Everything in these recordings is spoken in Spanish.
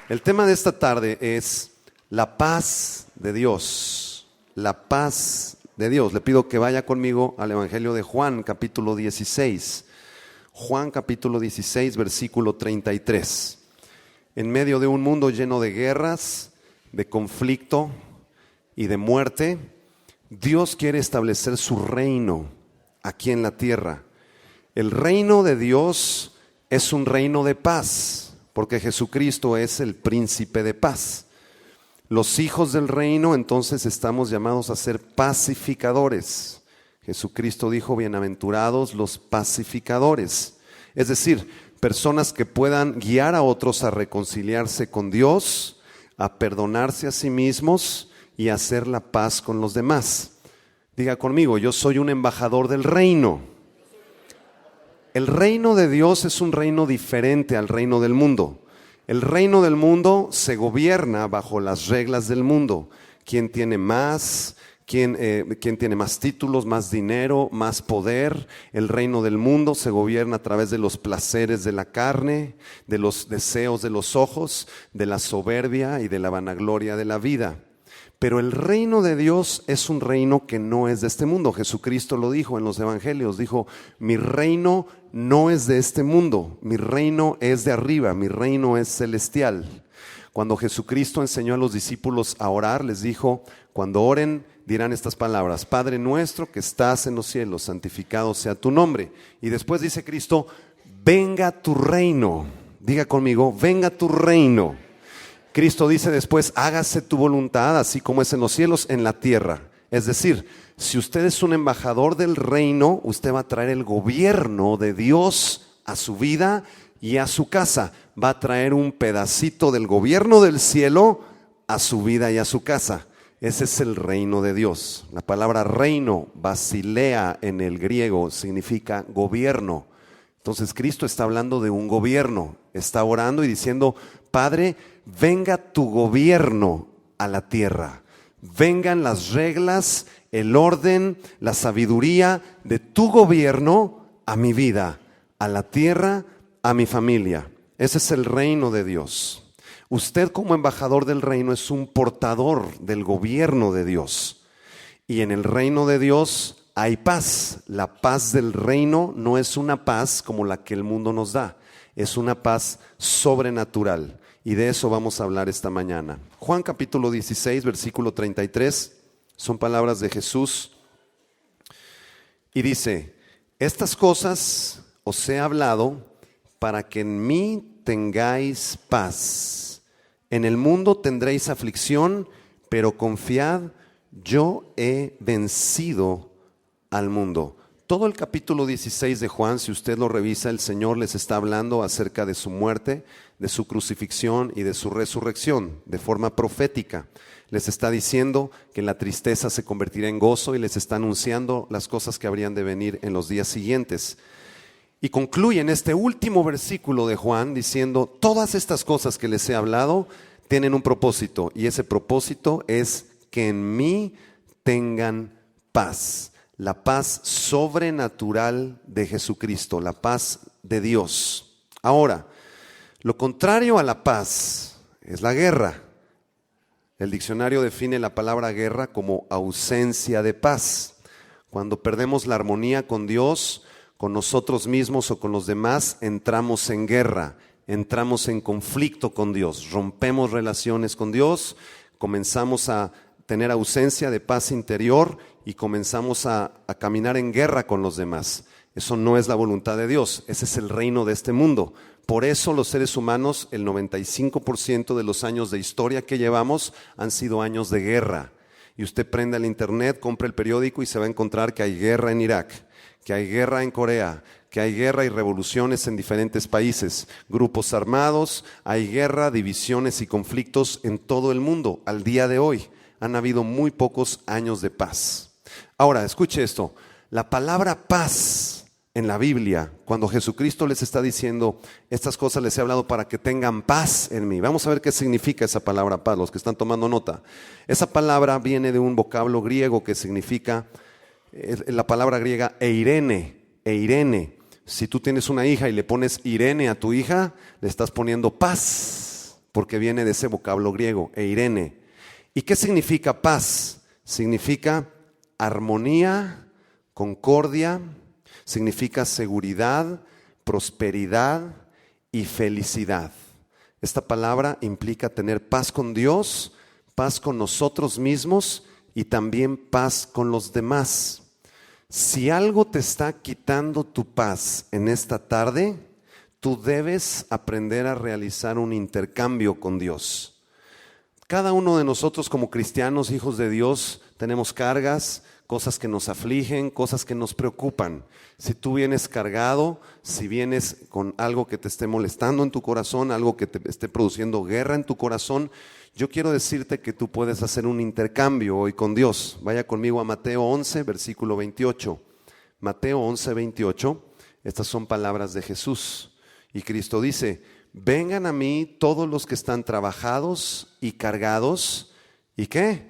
El tema de esta tarde es la paz de Dios. La paz de Dios. Le pido que vaya conmigo al Evangelio de Juan, capítulo 16. Juan, capítulo 16, versículo 33. En medio de un mundo lleno de guerras, de conflicto y de muerte, Dios quiere establecer su reino aquí en la tierra. El reino de Dios es un reino de paz, porque Jesucristo es el príncipe de paz. Los hijos del reino entonces estamos llamados a ser pacificadores. Jesucristo dijo, bienaventurados los pacificadores. Es decir, personas que puedan guiar a otros a reconciliarse con Dios, a perdonarse a sí mismos y a hacer la paz con los demás. Diga conmigo, yo soy un embajador del reino. El reino de Dios es un reino diferente al reino del mundo. El reino del mundo se gobierna bajo las reglas del mundo. ¿Quién tiene más? ¿Quién tiene más títulos, más dinero, más poder? El reino del mundo se gobierna a través de los placeres de la carne, de los deseos de los ojos, de la soberbia y de la vanagloria de la vida. Pero el reino de Dios es un reino que no es de este mundo. Jesucristo lo dijo en los evangelios, dijo, mi reino no es de este mundo, mi reino es de arriba, mi reino es celestial. Cuando Jesucristo enseñó a los discípulos a orar, les dijo, cuando oren dirán estas palabras, Padre nuestro que estás en los cielos, santificado sea tu nombre. Y después dice Cristo, venga tu reino. Diga conmigo, venga tu reino. Cristo dice después, hágase tu voluntad, así como es en los cielos, en la tierra. Es decir, si usted es un embajador del reino, usted va a traer el gobierno de Dios a su vida y a su casa. Va a traer un pedacito del gobierno del cielo a su vida y a su casa. Ese es el reino de Dios. La palabra reino, basilea en el griego, significa gobierno. Entonces Cristo está hablando de un gobierno. Está orando y diciendo, Padre, venga tu gobierno a la tierra. Vengan las reglas, el orden, la sabiduría de tu gobierno a mi vida, a la tierra, a mi familia. Ese es el reino de Dios. Usted como embajador del reino es un portador del gobierno de Dios. Y en el reino de Dios hay paz. La paz del reino no es una paz como la que el mundo nos da. Es una paz sobrenatural. Y de eso vamos a hablar esta mañana. Juan capítulo 16, versículo 33, son palabras de Jesús. Y dice, estas cosas os he hablado para que en mí tengáis paz. En el mundo tendréis aflicción, pero confiad, yo he vencido al mundo. Todo el capítulo 16 de Juan, si usted lo revisa, el Señor les está hablando acerca de su muerte, de su crucifixión y de su resurrección, de forma profética. Les está diciendo que la tristeza se convertirá en gozo y les está anunciando las cosas que habrían de venir en los días siguientes. Y concluye en este último versículo de Juan diciendo, todas estas cosas que les he hablado tienen un propósito, y ese propósito es que en mí tengan paz. La paz sobrenatural de Jesucristo, la paz de Dios. Ahora, lo contrario a la paz es la guerra. El diccionario define la palabra guerra como ausencia de paz. Cuando perdemos la armonía con Dios, con nosotros mismos o con los demás, entramos en guerra, entramos en conflicto con Dios, rompemos relaciones con Dios, comenzamos a tener ausencia de paz interior y comenzamos a caminar en guerra con los demás. Eso no es la voluntad de Dios, ese es el reino de este mundo. Por eso los seres humanos, el 95% de los años de historia que llevamos han sido años de guerra. Y usted prende el internet, compra el periódico y se va a encontrar que hay guerra en Irak, que hay guerra en Corea, que hay guerra y revoluciones en diferentes países, grupos armados, hay guerra, divisiones y conflictos en todo el mundo. Al día de hoy han habido muy pocos años de paz. Ahora, escuche esto, la palabra paz en la Biblia, cuando Jesucristo les está diciendo, estas cosas les he hablado para que tengan paz en mí. Vamos a ver qué significa esa palabra paz, los que están tomando nota. Esa palabra viene de un vocablo griego que significa, la palabra griega eirene. Si tú tienes una hija y le pones Irene a tu hija, le estás poniendo paz. porque viene de ese vocablo griego, eirene. ¿Y qué significa paz? Significa armonía, concordia, significa seguridad, prosperidad y felicidad. Esta palabra implica tener paz con Dios, paz con nosotros mismos y también paz con los demás. Si algo te está quitando tu paz en esta tarde, tú debes aprender a realizar un intercambio con Dios. Cada uno de nosotros como cristianos, hijos de Dios, tenemos cargas, cosas que nos afligen, cosas que nos preocupan. Si tú vienes cargado, si vienes con algo que te esté molestando en tu corazón, algo que te esté produciendo guerra en tu corazón, yo quiero decirte que tú puedes hacer un intercambio hoy con Dios. Vaya conmigo a Mateo 11, versículo 28. Mateo 11, 28. Estas son palabras de Jesús. Y Cristo dice: vengan a mí todos los que están trabajados y cargados. ¿Y qué?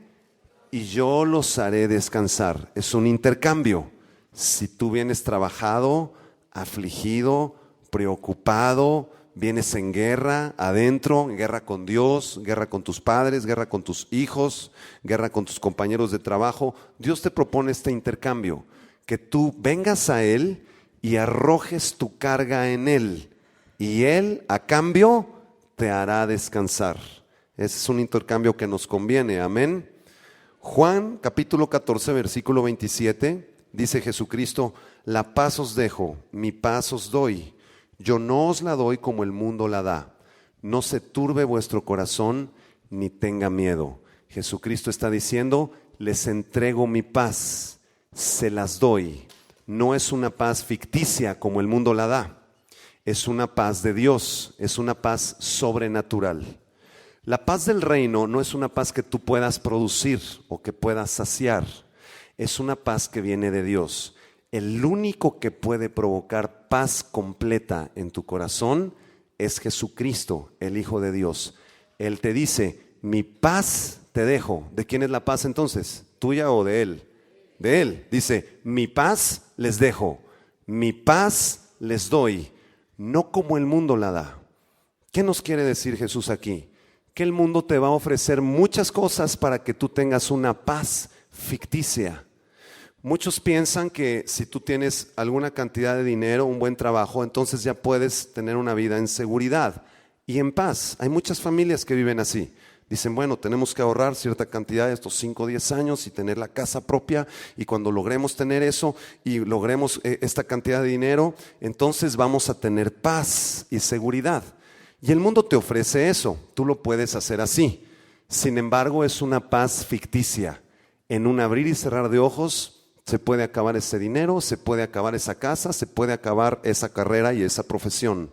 Y yo los haré descansar. Es un intercambio. Si tú vienes trabajado, afligido, preocupado, vienes en guerra adentro, en guerra con Dios, guerra con tus padres, guerra con tus hijos, guerra con tus compañeros de trabajo, Dios te propone este intercambio, que tú vengas a Él y arrojes tu carga en Él, y Él a cambio te hará descansar. Ese es un intercambio que nos conviene, amén. Juan capítulo 14 versículo 27 dice Jesucristo: la paz os dejo, mi paz os doy. Yo no os la doy como el mundo la da. No se turbe vuestro corazón ni tenga miedo. Jesucristo está diciendo: les entrego mi paz, se las doy. No es una paz ficticia como el mundo la da. Es una paz de Dios, es una paz sobrenatural. La paz del reino no es una paz que tú puedas producir o que puedas saciar. Es una paz que viene de Dios. El único que puede provocar paz completa en tu corazón es Jesucristo, el Hijo de Dios. Él te dice: mi paz te dejo. ¿De quién es la paz entonces? ¿Tuya o de Él? De Él. Dice: mi paz les dejo, mi paz les doy, no como el mundo la da. ¿Qué nos quiere decir Jesús aquí? Que el mundo te va a ofrecer muchas cosas para que tú tengas una paz ficticia. Muchos piensan que si tú tienes alguna cantidad de dinero, un buen trabajo, entonces ya puedes tener una vida en seguridad y en paz. Hay muchas familias que viven así. Dicen: bueno, tenemos que ahorrar cierta cantidad de estos 5 o 10 años y tener la casa propia, y cuando logremos tener eso y logremos esta cantidad de dinero, entonces vamos a tener paz y seguridad. Y el mundo te ofrece eso, tú lo puedes hacer así. Sin embargo, es una paz ficticia. En un abrir y cerrar de ojos se puede acabar ese dinero, se puede acabar esa casa, se puede acabar esa carrera y esa profesión.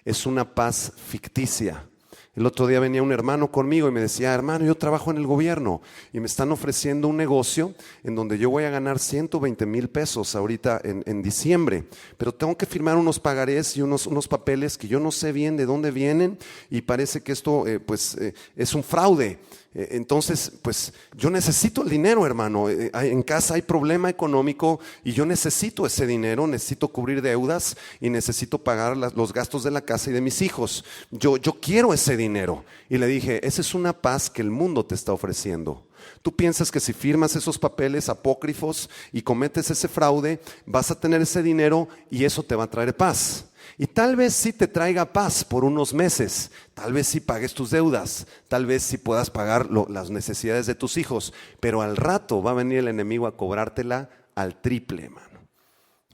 Es una paz ficticia. El otro día venía un hermano conmigo y me decía: hermano, yo trabajo en el gobierno y me están ofreciendo un negocio en donde yo voy a ganar 120,000 pesos ahorita en diciembre, pero tengo que firmar unos pagarés y unos papeles que yo no sé bien de dónde vienen, y parece que esto es un fraude. Entonces, pues yo necesito el dinero, hermano. En casa hay problema económico y yo necesito ese dinero, necesito cubrir deudas y necesito pagar los gastos de la casa y de mis hijos. Yo quiero ese dinero. Y le dije: esa es una paz que el mundo te está ofreciendo. Tú piensas que si firmas esos papeles apócrifos y cometes ese fraude, vas a tener ese dinero y eso te va a traer paz. Y tal vez sí te traiga paz por unos meses, tal vez sí pagues tus deudas, tal vez sí puedas pagar las necesidades de tus hijos, pero al rato va a venir el enemigo a cobrártela al triple, hermano.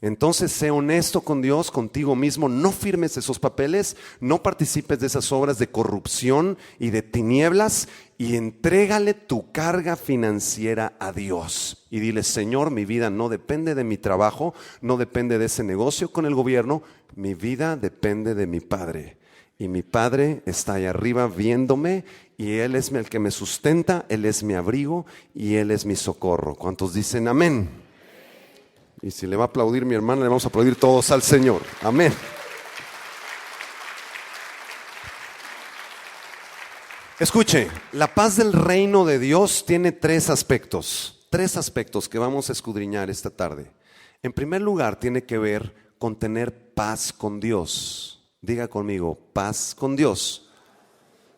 Entonces, sé honesto con Dios, contigo mismo. No firmes esos papeles, no participes de esas obras de corrupción y de tinieblas, y entrégale tu carga financiera a Dios. Y dile: Señor, mi vida no depende de mi trabajo, no depende de ese negocio con el gobierno, mi vida depende de mi Padre. Y mi Padre está ahí arriba viéndome, y Él es el que me sustenta, Él es mi abrigo y Él es mi socorro. ¿Cuántos dicen amén? Y si le va a aplaudir mi hermana, le vamos a aplaudir todos al Señor. Amén. Escuche, la paz del reino de Dios tiene 3 aspectos. 3 aspectos que vamos a escudriñar esta tarde. En primer lugar, tiene que ver con tener paz con Dios. Diga conmigo: paz con Dios.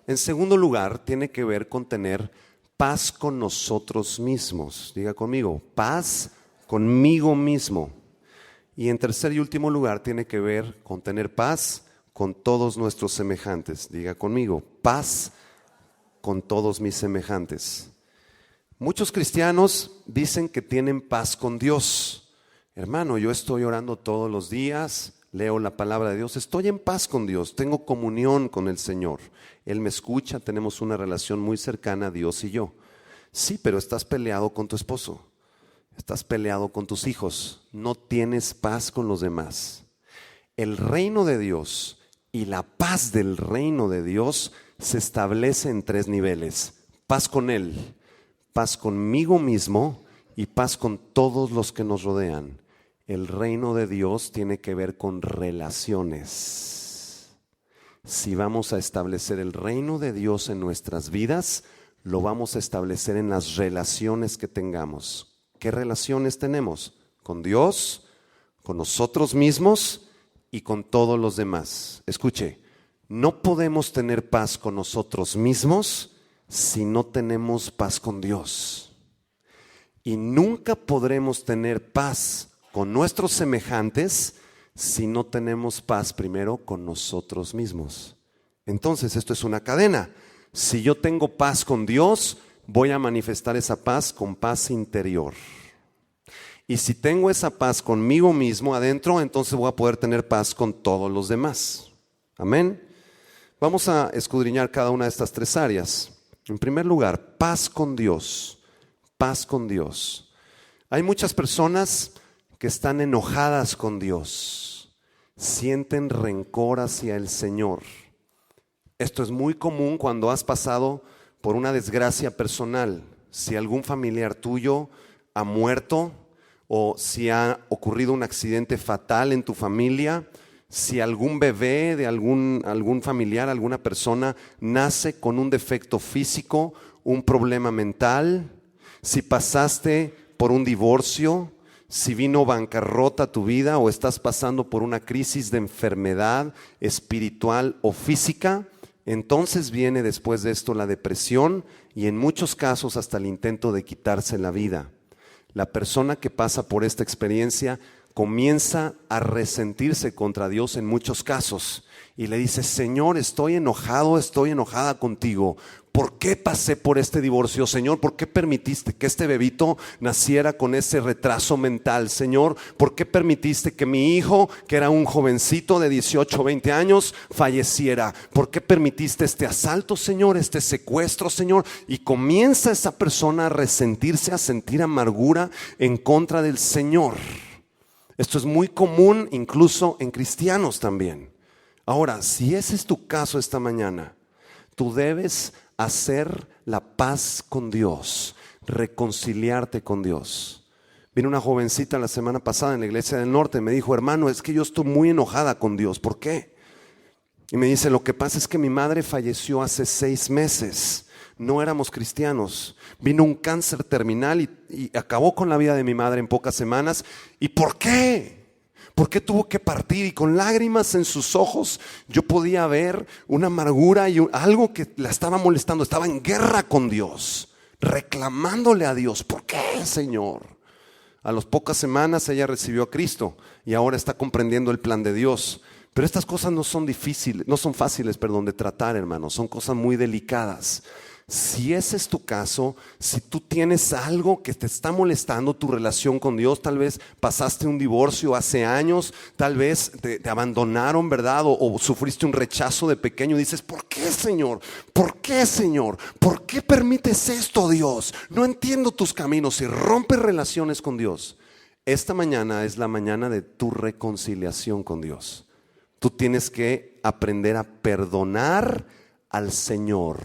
En segundo lugar, tiene que ver con tener paz con nosotros mismos. Diga conmigo, paz conmigo mismo. Y en tercer y último lugar, tiene que ver con tener paz con todos nuestros semejantes. Diga conmigo, paz con todos mis semejantes. Muchos cristianos dicen que tienen paz con Dios. Hermano, yo estoy orando todos los días, leo la palabra de Dios, estoy en paz con Dios, tengo comunión con el Señor. Él me escucha, tenemos una relación muy cercana, Dios y yo. Sí, pero estás peleado con tu esposo, estás peleado con tus hijos, no tienes paz con los demás. El reino de Dios y la paz del reino de Dios se establece en tres niveles: paz con Él, paz conmigo mismo y paz con todos los que nos rodean. El reino de Dios tiene que ver con relaciones. Si vamos a establecer el reino de Dios en nuestras vidas, lo vamos a establecer en las relaciones que tengamos. ¿Qué relaciones tenemos? Con Dios, con nosotros mismos y con todos los demás. Escuche, no podemos tener paz con nosotros mismos si no tenemos paz con Dios. Y nunca podremos tener paz con nuestros semejantes si no tenemos paz primero con nosotros mismos. Entonces esto es una cadena. Si yo tengo paz con Dios, voy a manifestar esa paz con paz interior. Y si tengo esa paz conmigo mismo adentro, entonces voy a poder tener paz con todos los demás. Amén. Vamos a escudriñar cada una de estas tres áreas. En primer lugar, paz con Dios. Paz con Dios. Hay muchas personas que están enojadas con Dios, sienten rencor hacia el Señor. Esto es muy común cuando has pasado por una desgracia personal. Si algún familiar tuyo ha muerto, o si ha ocurrido un accidente fatal en tu familia, si algún bebé de algún familiar, alguna persona nace con un defecto físico, un problema mental, si pasaste por un divorcio, si vino bancarrota a tu vida o estás pasando por una crisis de enfermedad espiritual o física, entonces viene después de esto la depresión y en muchos casos hasta el intento de quitarse la vida. La persona que pasa por esta experiencia comienza a resentirse contra Dios en muchos casos y le dice: Señor, estoy enojado, estoy enojada contigo. ¿Por qué pasé por este divorcio, Señor? ¿Por qué permitiste que este bebito naciera con ese retraso mental, Señor? ¿Por qué permitiste que mi hijo, que era un jovencito de 18 o 20 años, falleciera? ¿Por qué permitiste este asalto, Señor, este secuestro, Señor? Y comienza esa persona a resentirse, a sentir amargura en contra del Señor. Esto es muy común incluso en cristianos también. Ahora, si ese es tu caso esta mañana, tú debes hacer la paz con Dios, reconciliarte con Dios. Vino una jovencita la semana pasada en la iglesia del norte y me dijo: hermano, es que yo estoy muy enojada con Dios. ¿Por qué? Y me dice: lo que pasa es que mi madre falleció hace 6 meses. No éramos cristianos. Vino un cáncer terminal y acabó con la vida de mi madre en pocas semanas. ¿Y por qué? ¿Por qué tuvo que partir? Y con lágrimas en sus ojos yo podía ver una amargura y algo que la estaba molestando. Estaba en guerra con Dios, reclamándole a Dios: ¿por qué, Señor? A las pocas semanas ella recibió a Cristo y ahora está comprendiendo el plan de Dios. Pero estas cosas no son fáciles de tratar, hermanos. Son cosas muy delicadas. Si ese es tu caso, si tú tienes algo que te está molestando tu relación con Dios, tal vez pasaste un divorcio hace años, tal vez te abandonaron, ¿verdad? O sufriste un rechazo de pequeño y dices: ¿por qué, Señor? ¿Por qué, Señor? ¿Por qué permites esto, Dios? No entiendo tus caminos. Y rompes relaciones con Dios. Esta mañana es la mañana de tu reconciliación con Dios. Tú tienes que aprender a perdonar al Señor.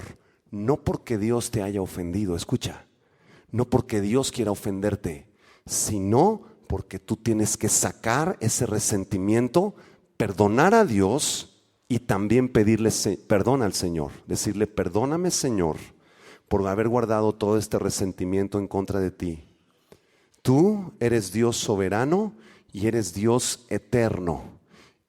No porque Dios te haya ofendido, escucha, no porque Dios quiera ofenderte, sino porque tú tienes que sacar ese resentimiento, perdonar a Dios y también pedirle perdón al Señor. Decirle: perdóname, Señor, por haber guardado todo este resentimiento en contra de ti. Tú eres Dios soberano y eres Dios eterno.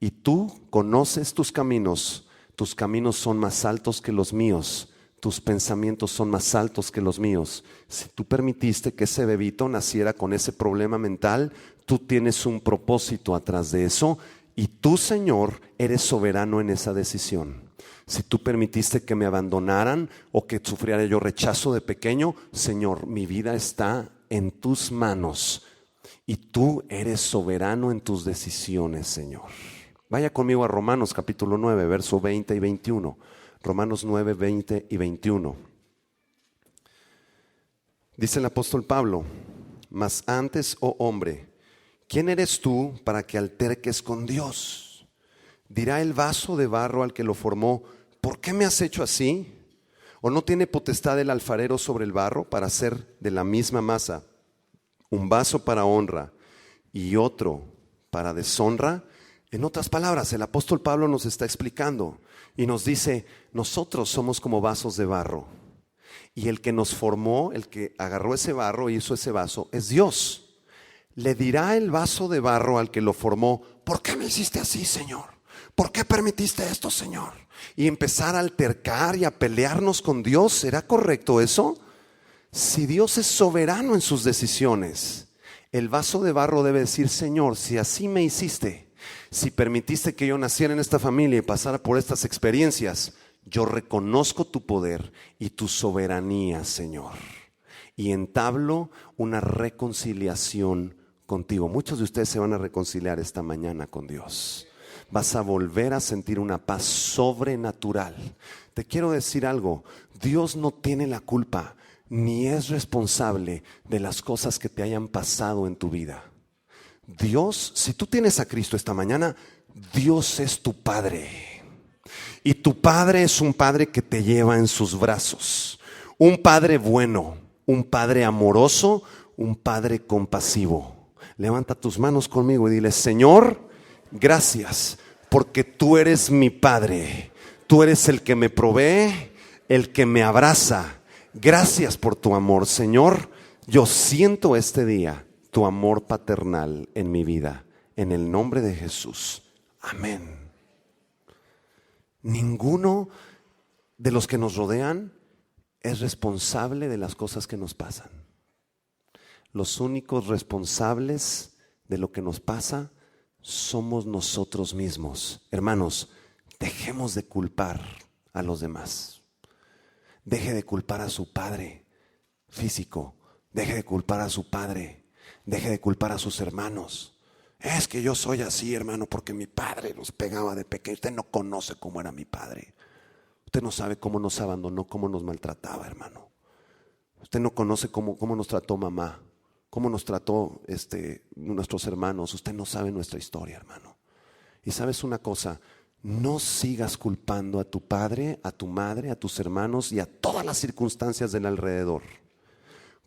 Y tú conoces tus caminos. Tus caminos son más altos que los míos. Tus pensamientos son más altos que los míos. Si tú permitiste que ese bebito naciera con ese problema mental, tú tienes un propósito atrás de eso y tú, Señor, eres soberano en esa decisión. Si tú permitiste que me abandonaran o que sufriera yo rechazo de pequeño, Señor, mi vida está en tus manos y tú eres soberano en tus decisiones, Señor. Vaya conmigo a Romanos capítulo 9, verso 20 y 21. Romanos 9, 20 y 21. Dice el apóstol Pablo: mas antes, oh hombre, ¿quién eres tú para que alterques con Dios? Dirá el vaso de barro al que lo formó: ¿por qué me has hecho así? ¿O no tiene potestad el alfarero sobre el barro para hacer de la misma masa un vaso para honra y otro para deshonra? En otras palabras, el apóstol Pablo nos está explicando y nos dice: nosotros somos como vasos de barro, y el que nos formó, el que agarró ese barro y hizo ese vaso, es Dios. Le dirá el vaso de barro al que lo formó: ¿por qué me hiciste así, Señor? ¿Por qué permitiste esto, Señor? Y empezar a altercar y a pelearnos con Dios. ¿Será correcto eso? Si Dios es soberano en sus decisiones, el vaso de barro debe decir: Señor, si así me hiciste, si permitiste que yo naciera en esta familia y pasara por estas experiencias, yo reconozco tu poder y tu soberanía, Señor, y entablo una reconciliación contigo. Muchos de ustedes se van a reconciliar esta mañana con Dios. Vas a volver a sentir una paz sobrenatural. Te quiero decir algo: Dios no tiene la culpa ni es responsable de las cosas que te hayan pasado en tu vida. Dios, si tú tienes a Cristo esta mañana, Dios es tu Padre. Y tu Padre es un Padre que te lleva en sus brazos. Un Padre bueno, un Padre amoroso, un Padre compasivo. Levanta tus manos conmigo y dile: Señor, gracias porque tú eres mi Padre. Tú eres el que me provee, el que me abraza. Gracias por tu amor, Señor. Yo siento este día tu amor paternal en mi vida. En el nombre de Jesús. Amén. Ninguno de los que nos rodean es responsable de las cosas que nos pasan. Los únicos responsables de lo que nos pasa somos nosotros mismos. Hermanos, dejemos de culpar a los demás. Deje de culpar a su padre físico. Deje de culpar a su padre. Deje de culpar a sus hermanos. Es que yo soy así, hermano, porque mi padre nos pegaba de pequeño. Usted no conoce cómo era mi padre. Usted no sabe cómo nos abandonó, cómo nos maltrataba, hermano. Usted no conoce cómo nos trató mamá, cómo nos trató nuestros hermanos. Usted no sabe nuestra historia, hermano. Y sabes una cosa: no sigas culpando a tu padre, a tu madre, a tus hermanos y a todas las circunstancias del alrededor.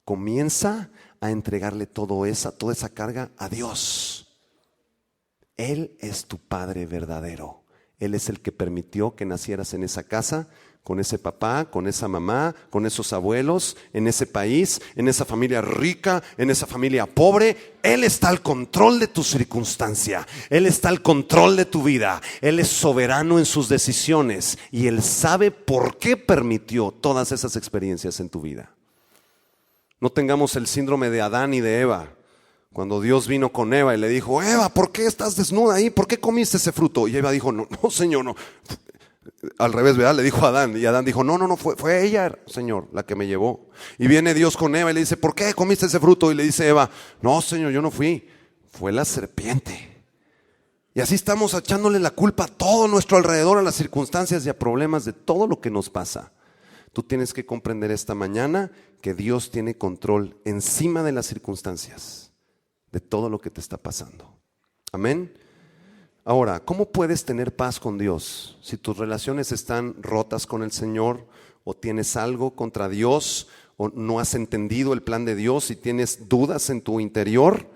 Comienza a entregarle toda esa carga a Dios. Él es tu Padre verdadero. Él es el que permitió que nacieras en esa casa, con ese papá, con esa mamá, con esos abuelos, en ese país, en esa familia rica, en esa familia pobre. Él está al control de tu circunstancia. Él está al control de tu vida. Él es soberano en sus decisiones y Él sabe por qué permitió todas esas experiencias en tu vida. No tengamos el síndrome de Adán y de Eva. Cuando Dios vino con Eva y le dijo: Eva, ¿por qué estás desnuda ahí? ¿Por qué comiste ese fruto? Y Eva dijo: no, Señor, no. Al revés, ¿verdad? Le dijo a Adán. Y Adán dijo: no, fue ella, Señor, la que me llevó. Y viene Dios con Eva y le dice: ¿por qué comiste ese fruto? Y le dice Eva: no, Señor, yo no fui. Fue la serpiente. Y así estamos echándole la culpa a todo nuestro alrededor, a las circunstancias y a problemas de todo lo que nos pasa. Tú tienes que comprender esta mañana que Dios tiene control encima de las circunstancias, de todo lo que te está pasando. Amén. Ahora, ¿cómo puedes tener paz con Dios? Si tus relaciones están rotas con el Señor, o tienes algo contra Dios, o no has entendido el plan de Dios y tienes dudas en tu interior,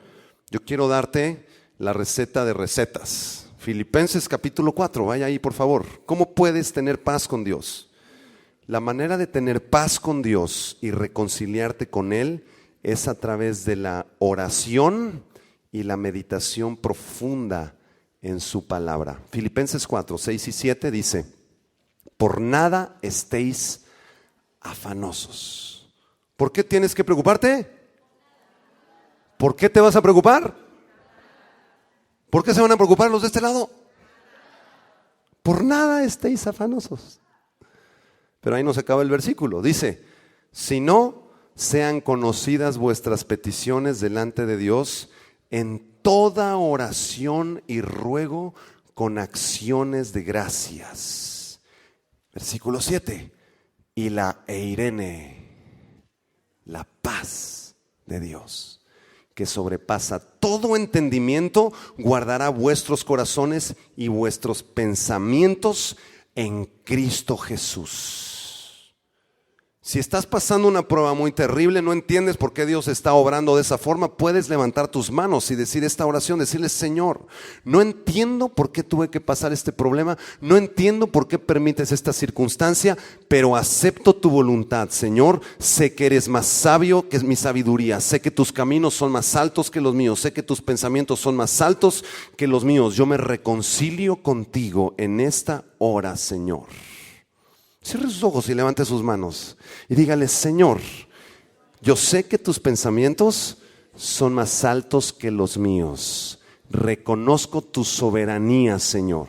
yo quiero darte la receta de recetas. Filipenses capítulo 4, vaya ahí por favor. ¿Cómo puedes tener paz con Dios? La manera de tener paz con Dios y reconciliarte con Él es a través de la oración y la meditación profunda en su palabra. Filipenses 4, 6 y 7 dice: por nada estéis afanosos. ¿Por qué tienes que preocuparte? ¿Por qué te vas a preocupar? ¿Por qué se van a preocupar los de este lado? Por nada estéis afanosos. Pero ahí no se acaba el versículo. Dice, si no sean conocidas vuestras peticiones delante de Dios en toda oración y ruego con acciones de gracias. Versículo 7. Y la eirene, la paz de Dios, que sobrepasa todo entendimiento, guardará vuestros corazones y vuestros pensamientos en Cristo Jesús. Si estás pasando una prueba muy terrible, no entiendes por qué Dios está obrando de esa forma, puedes levantar tus manos y decir esta oración, decirle: Señor, no entiendo por qué tuve que pasar este problema, no entiendo por qué permites esta circunstancia, pero acepto tu voluntad, Señor. Sé que eres más sabio que mi sabiduría, sé que tus caminos son más altos que los míos, sé que tus pensamientos son más altos que los míos. Yo me reconcilio contigo en esta hora, Señor. Cierre sus ojos y levante sus manos y dígale: Señor, yo sé que tus pensamientos son más altos que los míos. Reconozco tu soberanía, Señor.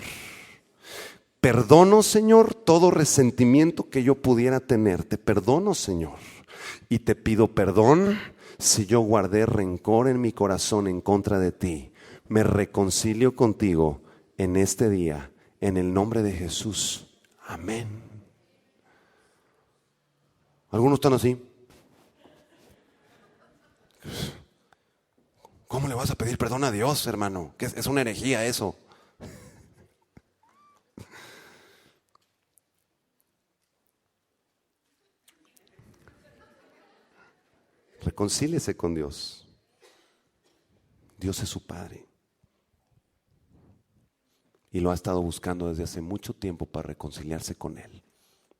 Perdono, Señor, todo resentimiento que yo pudiera tener. Te perdono, Señor. Y te pido perdón si yo guardé rencor en mi corazón en contra de ti. Me reconcilio contigo en este día, en el nombre de Jesús. Amén. Algunos están así. ¿Cómo le vas a pedir perdón a Dios, hermano? Que es una herejía eso. Reconcíliese con Dios. Dios es su Padre. Y lo ha estado buscando desde hace mucho tiempo para reconciliarse con Él.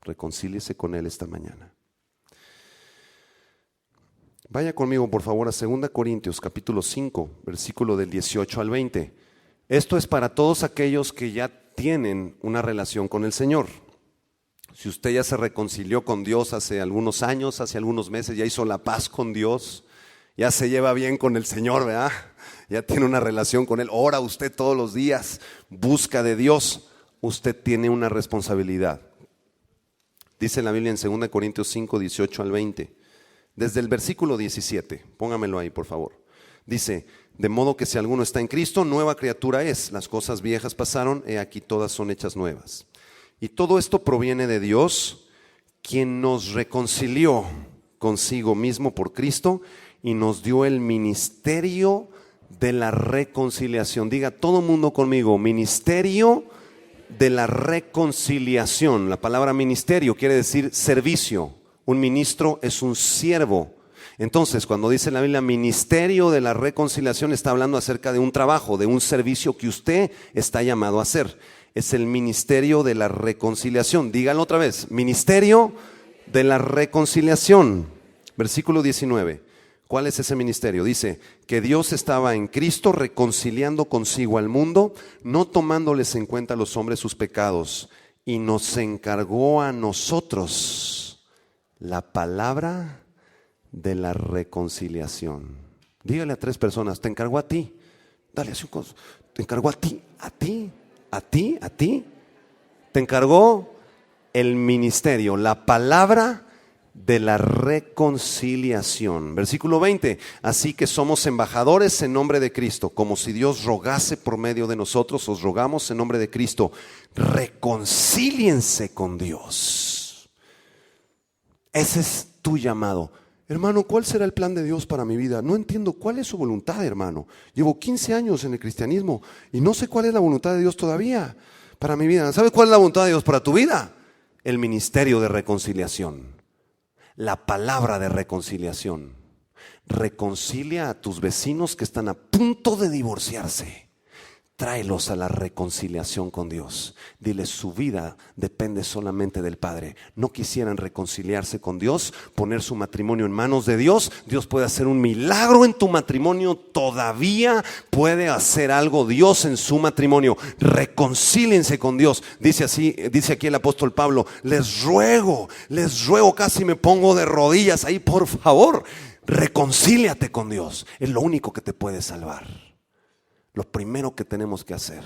Reconcíliese con Él esta mañana. Vaya conmigo por favor a 2 Corintios capítulo 5, versículo del 18 al 20. Esto es para todos aquellos que ya tienen una relación con el Señor. Si usted ya se reconcilió con Dios hace algunos años, hace algunos meses, ya hizo la paz con Dios, ya se lleva bien con el Señor, ¿verdad? Ya tiene una relación con Él, ora usted todos los días, busca de Dios, usted tiene una responsabilidad. Dice la Biblia en 2 Corintios 5, 18 al 20. Desde el versículo 17, póngamelo ahí por favor. Dice: de modo que si alguno está en Cristo, nueva criatura es. Las cosas viejas pasaron, he aquí todas son hechas nuevas. Y todo esto proviene de Dios, quien nos reconcilió consigo mismo por Cristo y nos dio el ministerio de la reconciliación. Diga todo mundo conmigo: ministerio de la reconciliación. La palabra ministerio quiere decir servicio. Un ministro es un siervo. Entonces, cuando dice la Biblia ministerio de la reconciliación, está hablando acerca de un trabajo, de un servicio que usted está llamado a hacer. Es el ministerio de la reconciliación. Díganlo otra vez: ministerio de la reconciliación. Versículo 19. ¿Cuál es ese ministerio? Dice que Dios estaba en Cristo reconciliando consigo al mundo, no tomándoles en cuenta a los hombres sus pecados, y nos encargó a nosotros la palabra de la reconciliación. Dígale a 3 personas: te encargó a ti. Dale así un coso. Te encargó a ti, a ti, a ti, a ti. Te encargó el ministerio, la palabra de la reconciliación. Versículo 20. Así que somos embajadores en nombre de Cristo, como si Dios rogase por medio de nosotros. Os rogamos en nombre de Cristo: reconcíliense con Dios. Ese es tu llamado. Hermano, ¿cuál será el plan de Dios para mi vida? No entiendo cuál es su voluntad, hermano. Llevo 15 años en el cristianismo y no sé cuál es la voluntad de Dios todavía para mi vida. ¿Sabes cuál es la voluntad de Dios para tu vida? El ministerio de reconciliación. La palabra de reconciliación. Reconcilia a tus vecinos que están a punto de divorciarse. Tráelos a la reconciliación con Dios. Dile, su vida depende solamente del Padre. No quisieran reconciliarse con Dios, poner su matrimonio en manos de Dios. Dios puede hacer un milagro en tu matrimonio. Todavía puede hacer algo Dios en su matrimonio. Reconcíliense con Dios. Dice aquí el apóstol Pablo, les ruego, casi me pongo de rodillas ahí, por favor, reconcíliate con Dios. Es lo único que te puede salvar. Lo primero que tenemos que hacer,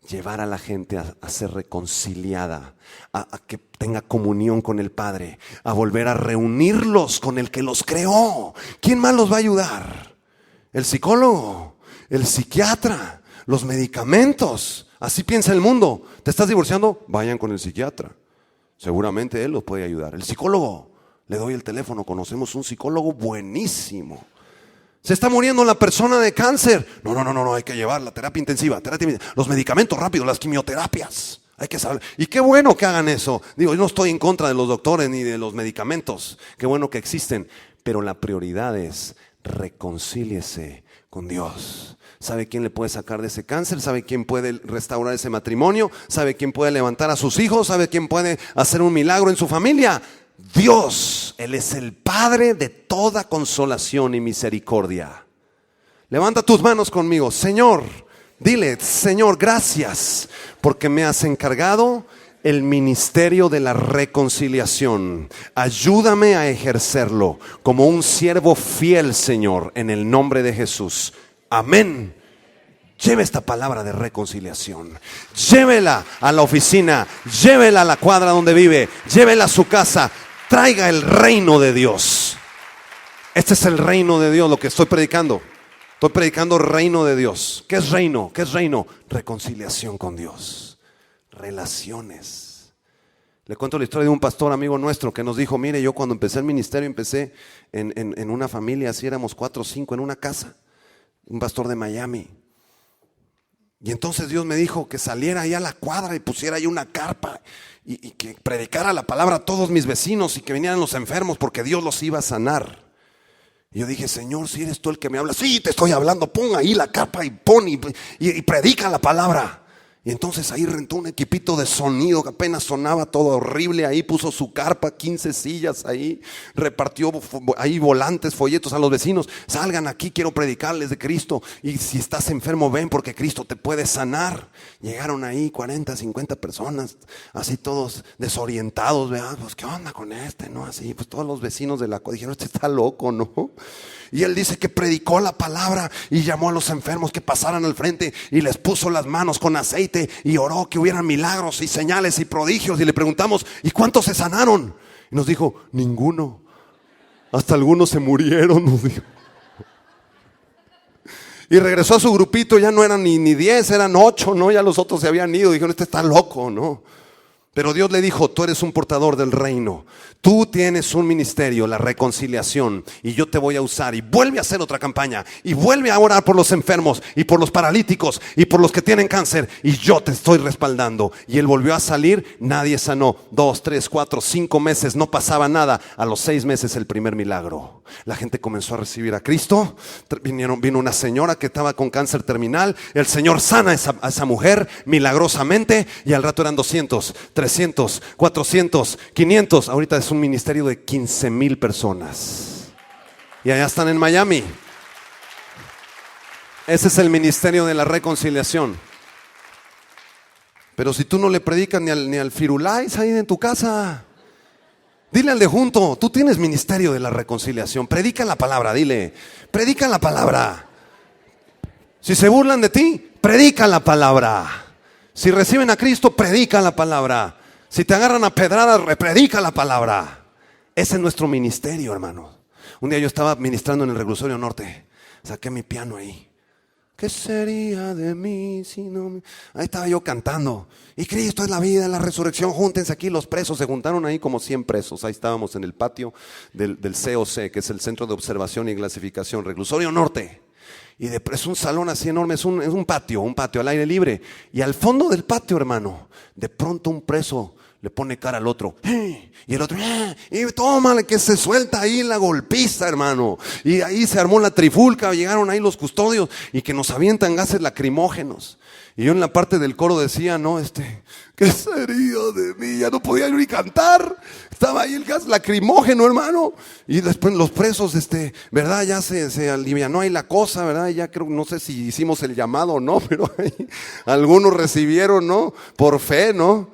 llevar a la gente a ser reconciliada, a que tenga comunión con el Padre, a volver a reunirlos con el que los creó. ¿Quién más los va a ayudar? ¿El psicólogo? ¿El psiquiatra? ¿Los medicamentos? Así piensa el mundo. ¿Te estás divorciando? Vayan con el psiquiatra. Seguramente él los puede ayudar. El psicólogo, le doy el teléfono, conocemos un psicólogo buenísimo. Se está muriendo la persona de cáncer. No, hay que llevar la terapia intensiva, los medicamentos rápidos, las quimioterapias. Hay que saber. Y qué bueno que hagan eso. Digo, yo no estoy en contra de los doctores ni de los medicamentos. Qué bueno que existen. Pero la prioridad es reconcíliese con Dios. ¿Sabe quién le puede sacar de ese cáncer? ¿Sabe quién puede restaurar ese matrimonio? ¿Sabe quién puede levantar a sus hijos? ¿Sabe quién puede hacer un milagro en su familia? Dios. Él es el Padre de toda consolación y misericordia. Levanta tus manos conmigo. Señor, dile, Señor, gracias porque me has encargado el ministerio de la reconciliación. Ayúdame a ejercerlo como un siervo fiel, Señor, en el nombre de Jesús. Amén. Lleve esta palabra de reconciliación. Llévela a la oficina. Llévela a la cuadra donde vive. Llévela a su casa. Traiga el reino de Dios. Este es el reino de Dios, lo que estoy predicando. Estoy predicando reino de Dios. ¿Qué es reino? ¿Qué es reino? Reconciliación con Dios. Relaciones. Le cuento la historia de un pastor amigo nuestro que nos dijo, mire, yo cuando empecé el ministerio empecé en una familia, así éramos 4 o 5 en una casa. Un pastor de Miami. Y entonces Dios me dijo que saliera ahí a la cuadra y pusiera ahí una carpa y que predicara la palabra a todos mis vecinos y que vinieran los enfermos porque Dios los iba a sanar. Y yo dije, Señor, si eres tú el que me habla, sí, te estoy hablando, pon ahí la carpa y pon y predica la palabra. Y entonces ahí rentó un equipito de sonido que apenas sonaba todo horrible. Ahí puso su carpa, 15 sillas ahí. Repartió ahí volantes, folletos a los vecinos. Salgan aquí, quiero predicarles de Cristo. Y si estás enfermo, ven porque Cristo te puede sanar. Llegaron ahí 40, 50 personas, así todos desorientados. ¿Verdad? Pues qué onda con este, ¿no? Así, pues todos los vecinos de la dijeron, este está loco, ¿no? Y él dice que predicó la palabra y llamó a los enfermos que pasaran al frente y les puso las manos con aceite y oró que hubieran milagros y señales y prodigios. Y le preguntamos, ¿y cuántos se sanaron? Y nos dijo, ninguno. Hasta algunos se murieron, nos dijo. Y regresó a su grupito, ya no eran ni 10, eran 8, ¿no? Ya los otros se habían ido, dijeron, este está loco, ¿no? Pero Dios le dijo, tú eres un portador del reino. Tú tienes un ministerio, la reconciliación, y yo te voy a usar. Y vuelve a hacer otra campaña. Y vuelve a orar por los enfermos y por los paralíticos y por los que tienen cáncer. Y yo te estoy respaldando. Y él volvió a salir, nadie sanó. 2, 3, 4, 5 meses, no pasaba nada. A los 6 meses el primer milagro. La gente comenzó a recibir a Cristo. Vino una señora que estaba con cáncer terminal. El Señor sana a esa mujer milagrosamente. Y al rato eran 200, 300, 400, 500. Ahorita es un ministerio de 15,000 personas. Y allá están en Miami. Ese es el ministerio de la reconciliación. Pero si tú no le predicas ni al Firulais ahí en tu casa, dile al de junto, tú tienes ministerio de la reconciliación. Predica la palabra, dile, predica la palabra. Si se burlan de ti, predica la palabra. Si reciben a Cristo, predica la palabra. Si te agarran a pedradas, predica la palabra. Ese es nuestro ministerio, hermano. Un día yo estaba ministrando en el Reclusorio Norte. Saqué mi piano ahí. ¿Qué sería de mí si no? Ahí estaba yo cantando. Y Cristo es la vida, la resurrección. Júntense aquí los presos. Se juntaron ahí como 100 presos. Ahí estábamos en el patio del COC, que es el Centro de Observación y Clasificación. Reclusorio Norte. Y es un salón así enorme, es un patio al aire libre. Y al fondo del patio, hermano, de pronto un preso le pone cara al otro, y el otro, y tómale, que se suelta ahí la golpiza, hermano. Y ahí se armó la trifulca, llegaron ahí los custodios y que nos avientan gases lacrimógenos. Y yo en la parte del coro decía, no, ¿qué sería de mí? Ya no podía ni cantar. Estaba ahí el gas lacrimógeno, hermano. Y después los presos, ¿verdad? Ya se alivianó ahí la cosa, ¿verdad? Ya creo, no sé si hicimos el llamado o no, pero ahí algunos recibieron, ¿no? Por fe, ¿no?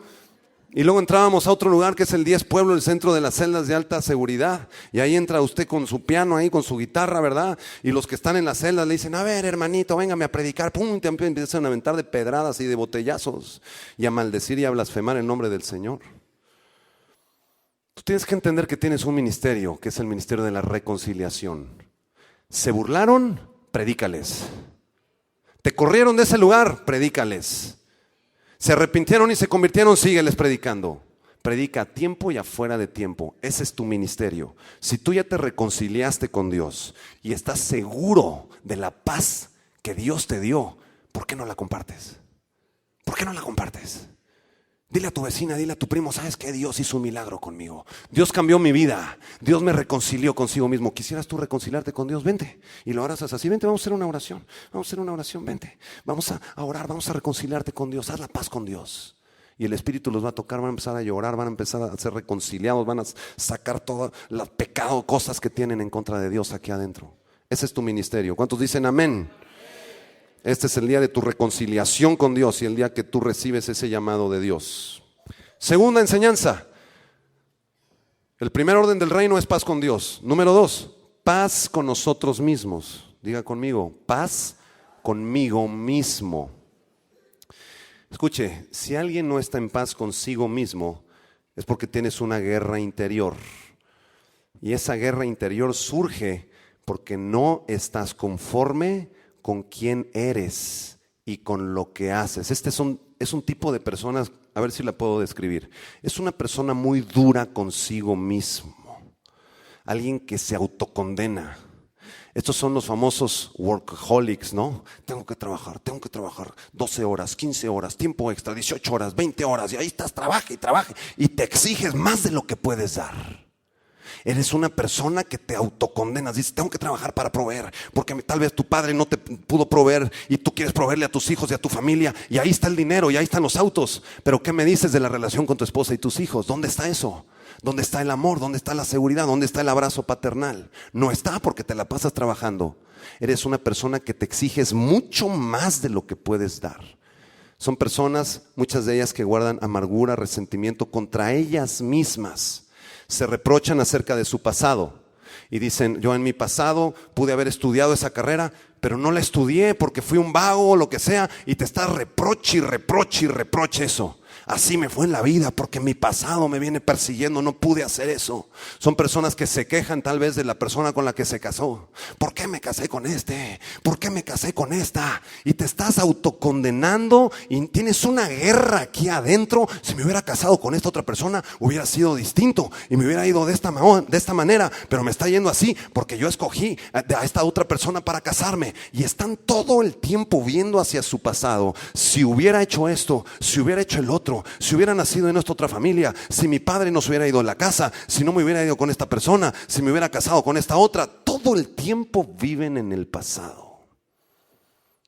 Y luego entrábamos a otro lugar que es el 10 Pueblo, el centro de las celdas de alta seguridad. Y ahí entra usted con su piano ahí, con su guitarra, ¿verdad? Y los que están en las celdas le dicen, a ver, hermanito, véngame a predicar. Pum, y te empiezan a aventar de pedradas y de botellazos y a maldecir y a blasfemar el nombre del Señor. Tú tienes que entender que tienes un ministerio, que es el ministerio de la reconciliación. ¿Se burlaron? Predícales. ¿Te corrieron de ese lugar? Predícales. ¿Se arrepintieron y se convirtieron? Sígueles predicando. Predica a tiempo y afuera de tiempo. Ese es tu ministerio. Si tú ya te reconciliaste con Dios y estás seguro de la paz que Dios te dio, ¿por qué no la compartes? ¿Por qué no la compartes? Dile a tu vecina, dile a tu primo, ¿sabes qué? Dios hizo un milagro conmigo. Dios cambió mi vida. Dios me reconcilió consigo mismo. ¿Quisieras tú reconciliarte con Dios? Vente. Y lo harás así. Vente, vamos a hacer una oración. Vamos a hacer una oración, vente. Vamos a orar, vamos a reconciliarte con Dios. Haz la paz con Dios. Y el Espíritu los va a tocar, van a empezar a llorar, van a empezar a ser reconciliados, van a sacar todo los pecados, cosas que tienen en contra de Dios aquí adentro. Ese es tu ministerio. ¿Cuántos dicen amén? Este es el día de tu reconciliación con Dios y el día que tú recibes ese llamado de Dios. Segunda enseñanza. El primer orden del reino es paz con Dios. Número 2, paz con nosotros mismos. Diga conmigo, paz conmigo mismo. Escuche, si alguien no está en paz consigo mismo, es porque tienes una guerra interior. Y esa guerra interior surge porque no estás conforme con quién eres y con lo que haces. Este es un tipo de personas, a ver si la puedo describir. Es una persona muy dura consigo mismo. Alguien que se autocondena. Estos son los famosos workaholics, ¿no? Tengo que trabajar 12 horas, 15 horas, tiempo extra, 18 horas, 20 horas. Y ahí estás, trabaja y trabaja. Y te exiges más de lo que puedes dar. Eres una persona que te autocondenas. Dices, tengo que trabajar para proveer, porque tal vez tu padre no te pudo proveer y tú quieres proveerle a tus hijos y a tu familia. Y ahí está el dinero y ahí están los autos. Pero ¿qué me dices de la relación con tu esposa y tus hijos? ¿Dónde está eso? ¿Dónde está el amor? ¿Dónde está la seguridad? ¿Dónde está el abrazo paternal? No está, porque te la pasas trabajando. Eres una persona que te exiges mucho más de lo que puedes dar. Son personas, muchas de ellas, que guardan amargura, resentimiento contra ellas mismas. Se reprochan acerca de su pasado y dicen, yo en mi pasado pude haber estudiado esa carrera, pero no la estudié porque fui un vago o lo que sea, y te estás reproche eso. Así me fue en la vida porque mi pasado me viene persiguiendo, no pude hacer eso. Son personas que se quejan tal vez de la persona con la que se casó. ¿Por qué me casé con este? ¿Por qué me casé con esta? Y te estás autocondenando y tienes una guerra aquí adentro. Si me hubiera casado con esta otra persona hubiera sido distinto y me hubiera ido de esta manera, pero me está yendo así porque yo escogí a esta otra persona para casarme. Y están todo el tiempo viendo hacia su pasado. Si hubiera hecho esto, si hubiera hecho el otro, si hubiera nacido en nuestra otra familia, si mi padre no se hubiera ido a la casa, si no me hubiera ido con esta persona, si me hubiera casado con esta otra. Todo el tiempo viven en el pasado.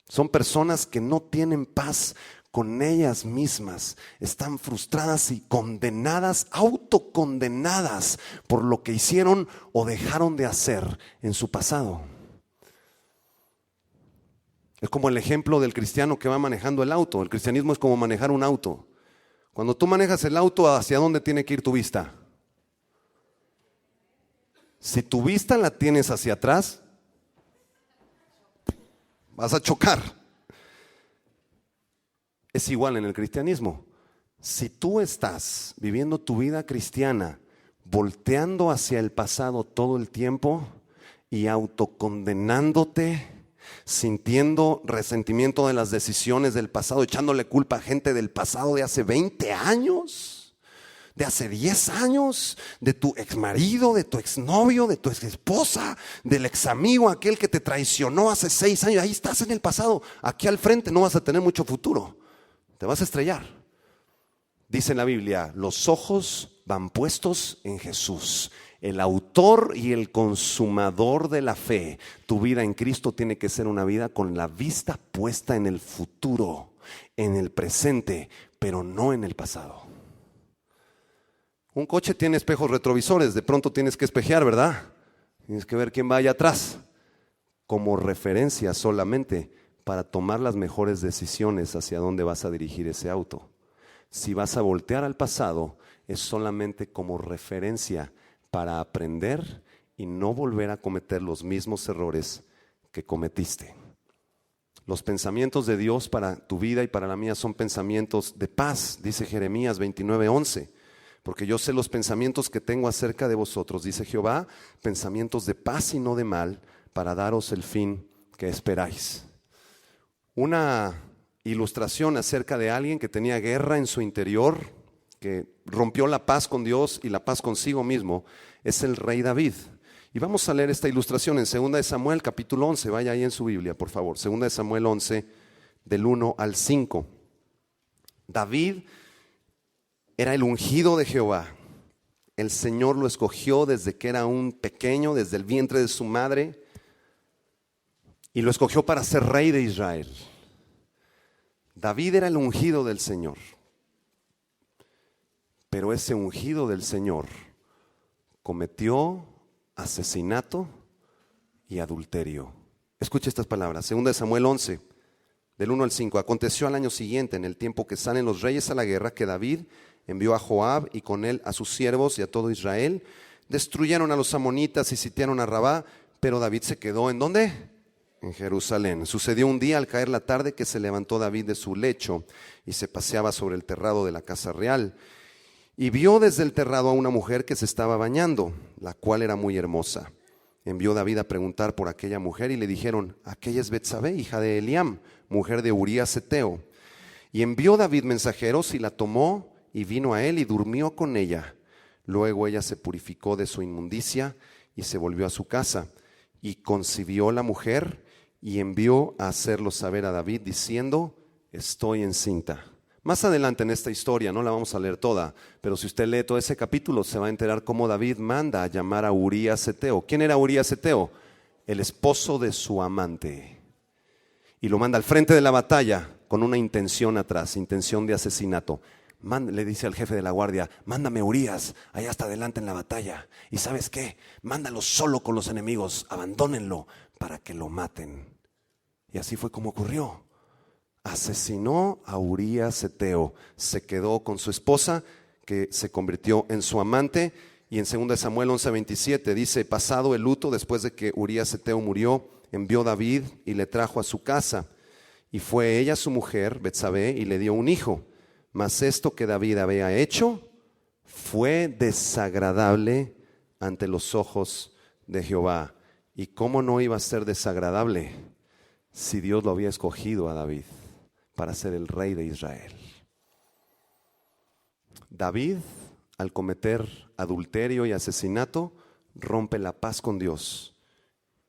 Son personas que no tienen paz con ellas mismas. Están frustradas y condenadas, autocondenadas por lo que hicieron o dejaron de hacer en su pasado. Es como el ejemplo del cristiano que va manejando el auto. El cristianismo es como manejar un auto. Cuando tú manejas el auto, ¿hacia dónde tiene que ir tu vista? Si tu vista la tienes hacia atrás, vas a chocar. Es igual en el cristianismo. Si tú estás viviendo tu vida cristiana volteando hacia el pasado todo el tiempo y autocondenándote, sintiendo resentimiento de las decisiones del pasado, echándole culpa a gente del pasado de hace 20 años, de hace 10 años, de tu exmarido, de tu exnovio, de tu exesposa, del examigo, aquel que te traicionó hace 6 años. Ahí estás en el pasado. Aquí al frente no vas a tener mucho futuro. Te vas a estrellar. Dice en la Biblia, los ojos van puestos en Jesús, el autor y el consumador de la fe. Tu vida en Cristo tiene que ser una vida con la vista puesta en el futuro, en el presente, pero no en el pasado. Un coche tiene espejos retrovisores, de pronto tienes que espejear, ¿verdad? Tienes que ver quién va allá atrás, como referencia solamente para tomar las mejores decisiones hacia dónde vas a dirigir ese auto. Si vas a voltear al pasado, es solamente como referencia para aprender y no volver a cometer los mismos errores que cometiste. Los pensamientos de Dios para tu vida y para la mía son pensamientos de paz, dice Jeremías 29:11. Porque yo sé los pensamientos que tengo acerca de vosotros, dice Jehová, pensamientos de paz y no de mal, para daros el fin que esperáis. Una ilustración acerca de alguien que tenía guerra en su interior, que rompió la paz con Dios y la paz consigo mismo, es el rey David. Y vamos a leer esta ilustración en 2 de Samuel capítulo 11, vaya ahí en su Biblia por favor, 2 de Samuel 11 del 1 al 5. David era el ungido de Jehová, el Señor lo escogió desde que era un pequeño, desde el vientre de su madre, y lo escogió para ser rey de Israel. David era el ungido del Señor, pero ese ungido del Señor cometió asesinato y adulterio. Escucha estas palabras, 2 de Samuel 11, del 1 al 5. Aconteció al año siguiente, en el tiempo que salen los reyes a la guerra, que David envió a Joab y con él a sus siervos y a todo Israel. Destruyeron a los amonitas y sitiaron a Rabá, pero David se quedó ¿en dónde? En Jerusalén. Sucedió un día al caer la tarde que se levantó David de su lecho y se paseaba sobre el terrado de la casa real. Y vio desde el terrado a una mujer que se estaba bañando, la cual era muy hermosa. Envió David a preguntar por aquella mujer y le dijeron, aquella es Betsabé, hija de Eliam, mujer de Urías Heteo. Y envió David mensajeros y la tomó y vino a él y durmió con ella. Luego ella se purificó de su inmundicia y se volvió a su casa. Y concibió la mujer y envió a hacerlo saber a David diciendo, estoy encinta. Más adelante en esta historia, no la vamos a leer toda, pero si usted lee todo ese capítulo se va a enterar cómo David manda a llamar a Urías Heteo. ¿Quién era Urías Heteo? El esposo de su amante. Y lo manda al frente de la batalla con una intención atrás, intención de asesinato. Le dice al jefe de la guardia, mándame Urías allá hasta adelante en la batalla. ¿Y sabes qué? Mándalo solo con los enemigos, abandónenlo para que lo maten. Y así fue como ocurrió. Asesinó a Urías Heteo, se quedó con su esposa que se convirtió en su amante. Y en 2 Samuel 11:27 dice, pasado el luto después de que Urías Heteo murió, envió David y le trajo a su casa. Y fue ella su mujer, Betsabé, y le dio un hijo. Mas esto que David había hecho fue desagradable ante los ojos de Jehová. ¿Y cómo no iba a ser desagradable si Dios lo había escogido a David para ser el rey de Israel? David, al cometer adulterio y asesinato, rompe la paz con Dios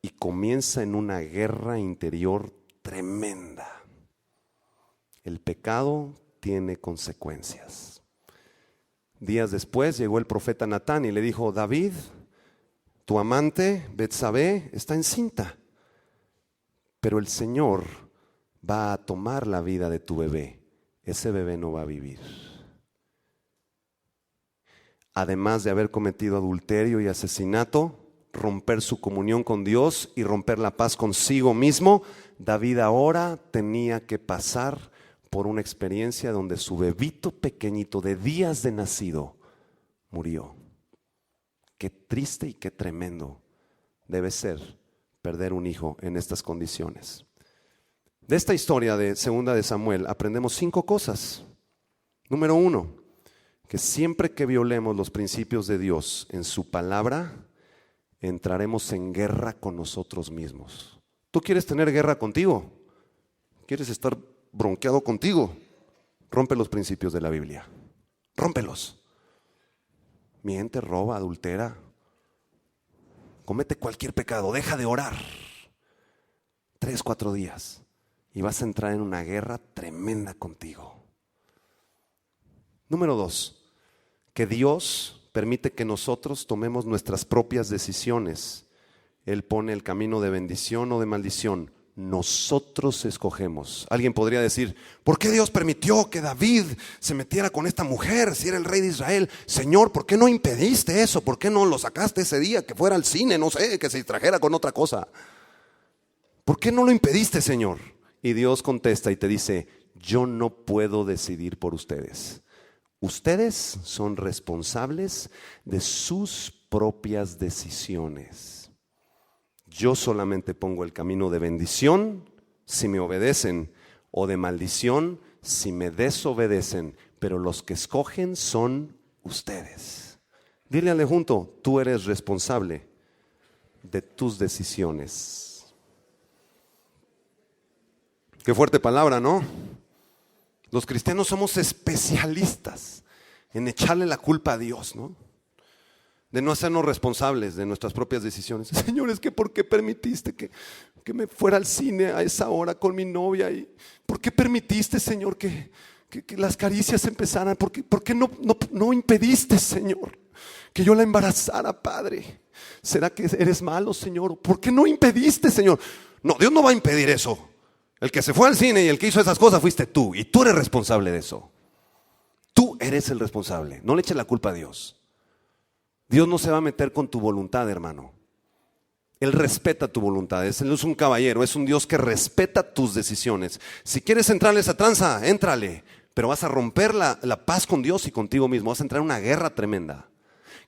y comienza en una guerra interior tremenda. El pecado tiene consecuencias. Días después llegó el profeta Natán y le dijo, David, tu amante Betsabé está encinta, pero el Señor va a tomar la vida de tu bebé. Ese bebé no va a vivir. Además de haber cometido adulterio y asesinato, romper su comunión con Dios y romper la paz consigo mismo, David ahora tenía que pasar por una experiencia donde su bebito pequeñito de días de nacido murió. Qué triste y qué tremendo debe ser perder un hijo en estas condiciones. De esta historia de 2 de Samuel aprendemos 5 cosas. Número 1, que siempre que violemos los principios de Dios en su palabra, entraremos en guerra con nosotros mismos. ¿Tú quieres tener guerra contigo? ¿Quieres estar bronqueado contigo? Rompe los principios de la Biblia. Rómpelos. Miente, roba, adultera. Comete cualquier pecado. Deja de orar. 3, 4 días. Y vas a entrar en una guerra tremenda contigo. Número 2, que Dios permite que nosotros tomemos nuestras propias decisiones. Él pone el camino de bendición o de maldición. Nosotros escogemos. Alguien podría decir, ¿por qué Dios permitió que David se metiera con esta mujer si era el rey de Israel? Señor, ¿por qué no impediste eso? ¿Por qué no lo sacaste ese día que fuera al cine? No sé, que se distrajera con otra cosa. ¿Por qué no lo impediste, Señor? Y Dios contesta y te dice, yo no puedo decidir por ustedes. Ustedes son responsables de sus propias decisiones. Yo solamente pongo el camino de bendición si me obedecen o de maldición si me desobedecen, pero los que escogen son ustedes. Dile al de junto, tú eres responsable de tus decisiones. Qué fuerte palabra, ¿no? Los cristianos somos especialistas en echarle la culpa a Dios, ¿no? De no hacernos responsables de nuestras propias decisiones. Señor, es que ¿por qué permitiste que me fuera al cine a esa hora con mi novia? ¿Y por qué permitiste, Señor, que las caricias empezaran? ¿Por qué no impediste, Señor, que yo la embarazara, Padre? ¿Será que eres malo, Señor? ¿Por qué no impediste, Señor? No, Dios no va a impedir eso. El que se fue al cine y el que hizo esas cosas fuiste tú. Y tú eres responsable de eso. Tú eres el responsable. No le eches la culpa a Dios. Dios no se va a meter con tu voluntad, hermano. Él respeta tu voluntad. Él no es un caballero, es un Dios que respeta tus decisiones. Si quieres entrarle a esa tranza, éntrale. Pero vas a romper la paz con Dios y contigo mismo. Vas a entrar en una guerra tremenda.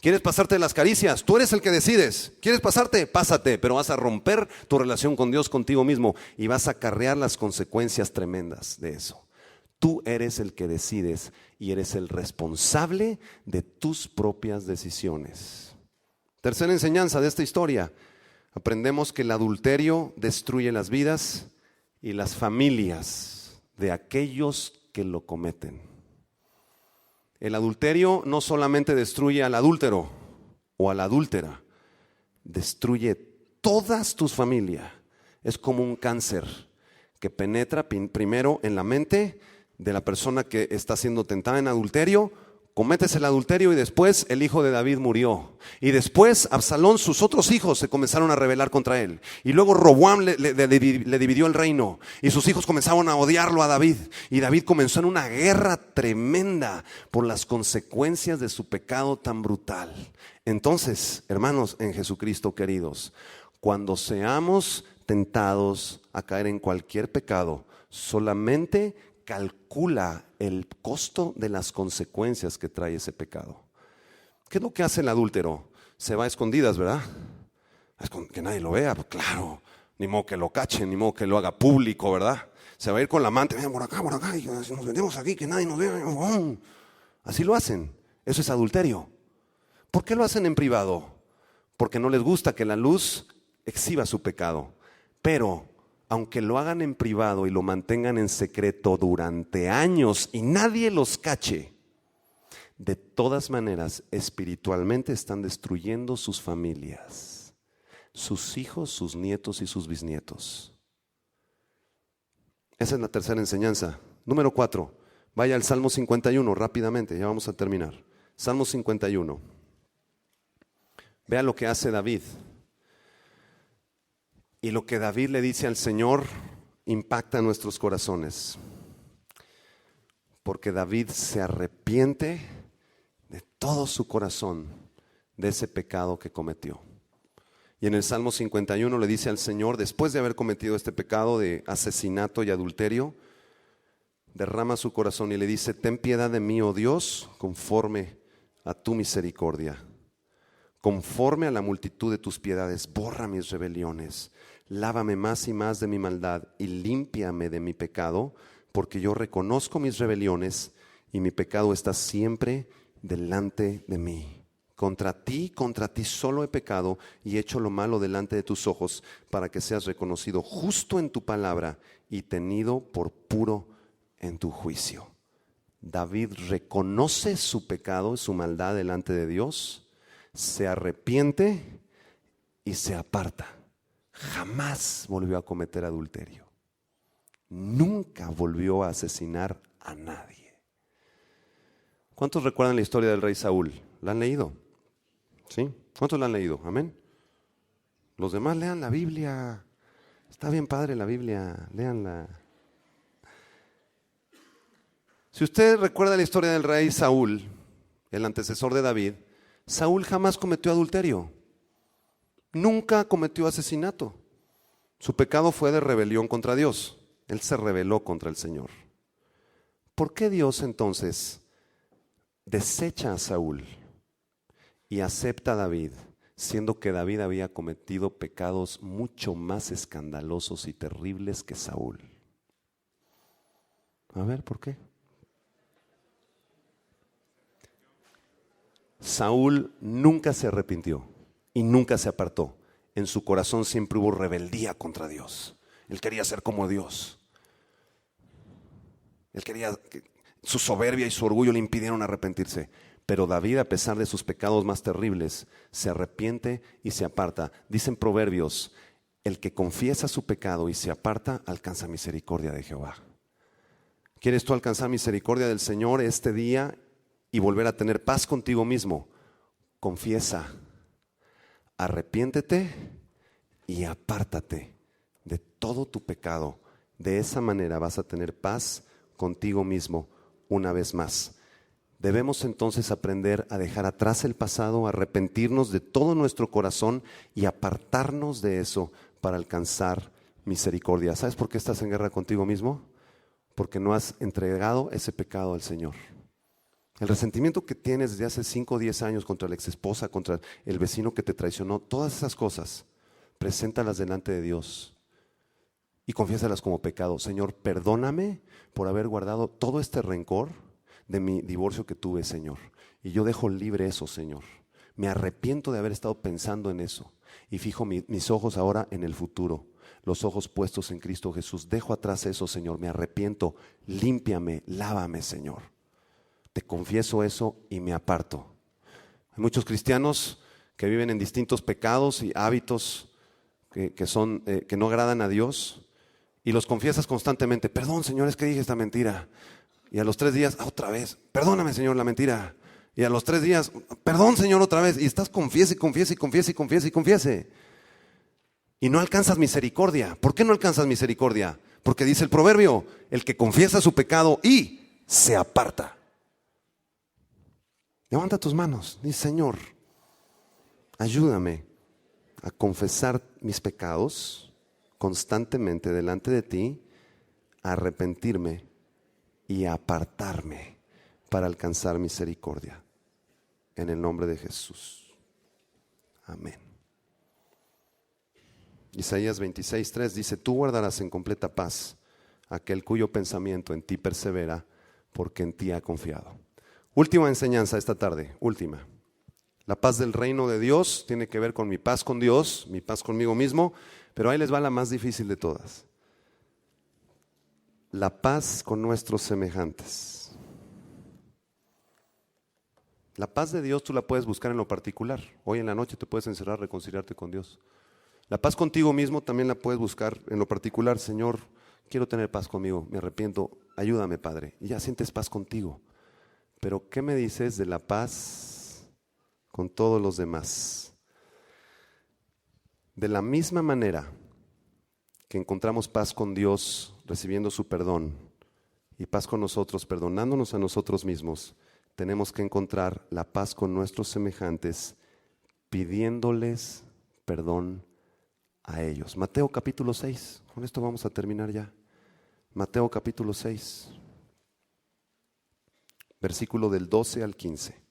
¿Quieres pasarte las caricias? Tú eres el que decides. ¿Quieres pasarte? Pásate. Pero vas a romper tu relación con Dios contigo mismo y vas a acarrear las consecuencias tremendas de eso. Tú eres el que decides y eres el responsable de tus propias decisiones. Tercera enseñanza de esta historia. Aprendemos que el adulterio destruye las vidas y las familias de aquellos que lo cometen. El adulterio no solamente destruye al adúltero o a la adúltera, destruye todas tus familias. Es como un cáncer que penetra primero en la mente de la persona que está siendo tentada en adulterio. Cometes el adulterio y después el hijo de David murió. Y después Absalón, sus otros hijos se comenzaron a rebelar contra él. Y luego Roboam le dividió el reino. Y sus hijos comenzaron a odiarlo a David. Y David comenzó en una guerra tremenda por las consecuencias de su pecado tan brutal. Entonces, hermanos en Jesucristo queridos, cuando seamos tentados a caer en cualquier pecado, solamente calcula el costo de las consecuencias que trae ese pecado. ¿Qué es lo que hace el adúltero? Se va a escondidas, ¿verdad? Que nadie lo vea, pues claro. Ni modo que lo cachen, ni modo que lo haga público, ¿verdad? Se va a ir con la amante, por acá, y nos metemos aquí, que nadie nos vea. Así lo hacen. Eso es adulterio. ¿Por qué lo hacen en privado? Porque no les gusta que la luz exhiba su pecado. Pero aunque lo hagan en privado y lo mantengan en secreto durante años y nadie los cache, de todas maneras espiritualmente están destruyendo sus familias, sus hijos, sus nietos y sus bisnietos. Esa es la tercera enseñanza. Número 4, vaya al Salmo 51 rápidamente, ya vamos a terminar. Salmo 51. Vea lo que hace David. Y lo que David le dice al Señor impacta nuestros corazones. Porque David se arrepiente de todo su corazón de ese pecado que cometió. Y en el Salmo 51 le dice al Señor, después de haber cometido este pecado de asesinato y adulterio, derrama su corazón y le dice, ten piedad de mí, oh Dios, conforme a tu misericordia. Conforme a la multitud de tus piedades, borra mis rebeliones. Lávame más y más de mi maldad y límpiame de mi pecado, porque yo reconozco mis rebeliones y mi pecado está siempre delante de mí. Contra ti solo he pecado y hecho lo malo delante de tus ojos, para que seas reconocido justo en tu palabra y tenido por puro en tu juicio. David reconoce su pecado, su maldad delante de Dios, se arrepiente y se aparta. Jamás volvió a cometer adulterio. Nunca volvió a asesinar a nadie. ¿Cuántos recuerdan la historia del rey Saúl? ¿La han leído? ¿Sí? ¿Cuántos la han leído? Amén. Los demás lean la Biblia. Está bien padre la Biblia, léanla. Si usted recuerda la historia del rey Saúl, el antecesor de David, Saúl jamás cometió adulterio. Nunca cometió asesinato. Su pecado fue de rebelión contra Dios. Él se rebeló contra el Señor. ¿Por qué Dios entonces desecha a Saúl y acepta a David, siendo que David había cometido pecados mucho más escandalosos y terribles que Saúl? A ver, ¿por qué? Saúl nunca se arrepintió y nunca se apartó. En su corazón siempre hubo rebeldía contra Dios. Él quería ser como Dios. Él quería, su soberbia y su orgullo le impidieron arrepentirse. Pero David, a pesar de sus pecados más terribles, se arrepiente y se aparta. Dicen Proverbios, el que confiesa su pecado y se aparta, alcanza misericordia de Jehová. ¿Quieres tú alcanzar misericordia del Señor este día y volver a tener paz contigo mismo? Confiesa, arrepiéntete y apártate de todo tu pecado. De esa manera vas a tener paz contigo mismo una vez más. Debemos entonces aprender a dejar atrás el pasado, arrepentirnos de todo nuestro corazón y apartarnos de eso para alcanzar misericordia. ¿Sabes por qué estás en guerra contigo mismo? Porque no has entregado ese pecado al Señor. El resentimiento que tienes desde hace 5 o 10 años contra la exesposa, contra el vecino que te traicionó, todas esas cosas, preséntalas delante de Dios y confiésalas como pecado. Señor, perdóname por haber guardado todo este rencor de mi divorcio que tuve, Señor. Y yo dejo libre eso, Señor. Me arrepiento de haber estado pensando en eso y fijo mis ojos ahora en el futuro. Los ojos puestos en Cristo Jesús. Dejo atrás eso, Señor. Me arrepiento. Límpiame, lávame, Señor. Te confieso eso y me aparto. Hay muchos cristianos que viven en distintos pecados y hábitos que no agradan a Dios y los confiesas constantemente. Perdón, Señor, es que dije esta mentira. Y a los 3 días, otra vez. Perdóname, Señor, la mentira. Y a los 3 días, perdón, Señor, otra vez. Y estás confiese. Y no alcanzas misericordia. ¿Por qué no alcanzas misericordia? Porque dice el proverbio, el que confiesa su pecado y se aparta. Levanta tus manos, dice, Señor, ayúdame a confesar mis pecados constantemente delante de ti, a arrepentirme y a apartarme para alcanzar misericordia. En el nombre de Jesús. Amén. Isaías 26:3 dice, tú guardarás en completa paz aquel cuyo pensamiento en ti persevera, porque en ti ha confiado. Última enseñanza esta tarde, última. La paz del reino de Dios tiene que ver con mi paz con Dios, mi paz conmigo mismo, pero ahí les va la más difícil de todas. La paz con nuestros semejantes. La paz de Dios tú la puedes buscar en lo particular. Hoy en la noche te puedes encerrar, reconciliarte con Dios. La paz contigo mismo también la puedes buscar en lo particular. Señor, quiero tener paz conmigo, me arrepiento, ayúdame, Padre. Y ya sientes paz contigo. Pero ¿qué me dices de la paz con todos los demás? De la misma manera que encontramos paz con Dios recibiendo su perdón y paz con nosotros perdonándonos a nosotros mismos, tenemos que encontrar la paz con nuestros semejantes pidiéndoles perdón a ellos. Mateo capítulo 6, con esto vamos a terminar ya. Mateo capítulo 6, versículo del 12 al 15.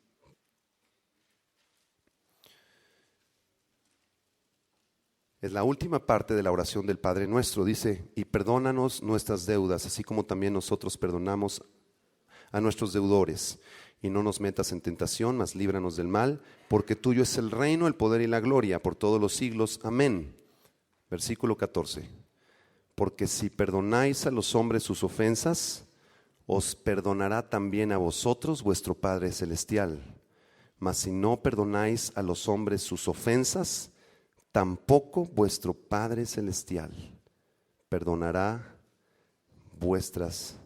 Es la última parte de la oración del Padre Nuestro. Dice, y perdónanos nuestras deudas, así como también nosotros perdonamos a nuestros deudores. Y no nos metas en tentación, mas líbranos del mal, porque tuyo es el reino, el poder y la gloria por todos los siglos. Amén. Versículo 14. Porque si perdonáis a los hombres sus ofensas, os perdonará también a vosotros vuestro Padre Celestial. Mas si no perdonáis a los hombres sus ofensas, tampoco vuestro Padre Celestial perdonará vuestras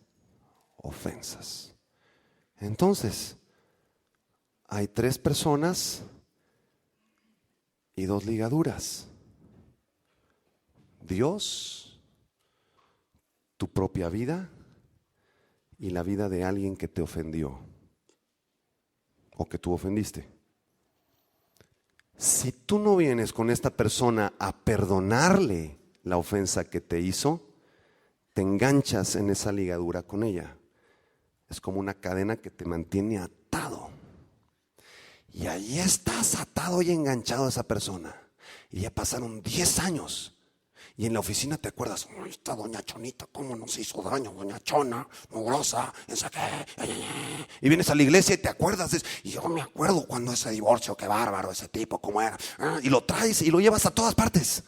ofensas. Entonces, hay 3 personas y 2 ligaduras. Dios, tu propia vida y la vida de alguien que te ofendió o que tú ofendiste. Si tú no vienes con esta persona a perdonarle la ofensa que te hizo, te enganchas en esa ligadura con ella. Es como una cadena que te mantiene atado. Y ahí estás atado y enganchado a esa persona. Y ya pasaron 10 años. Y en la oficina te acuerdas, "Ay, esta doña Chonita, cómo nos hizo daño, doña Chona, mugrosa, esa que". Y vienes a la iglesia y te acuerdas, y yo me acuerdo cuando ese divorcio, qué bárbaro ese tipo, cómo era. Y lo traes y lo llevas a todas partes.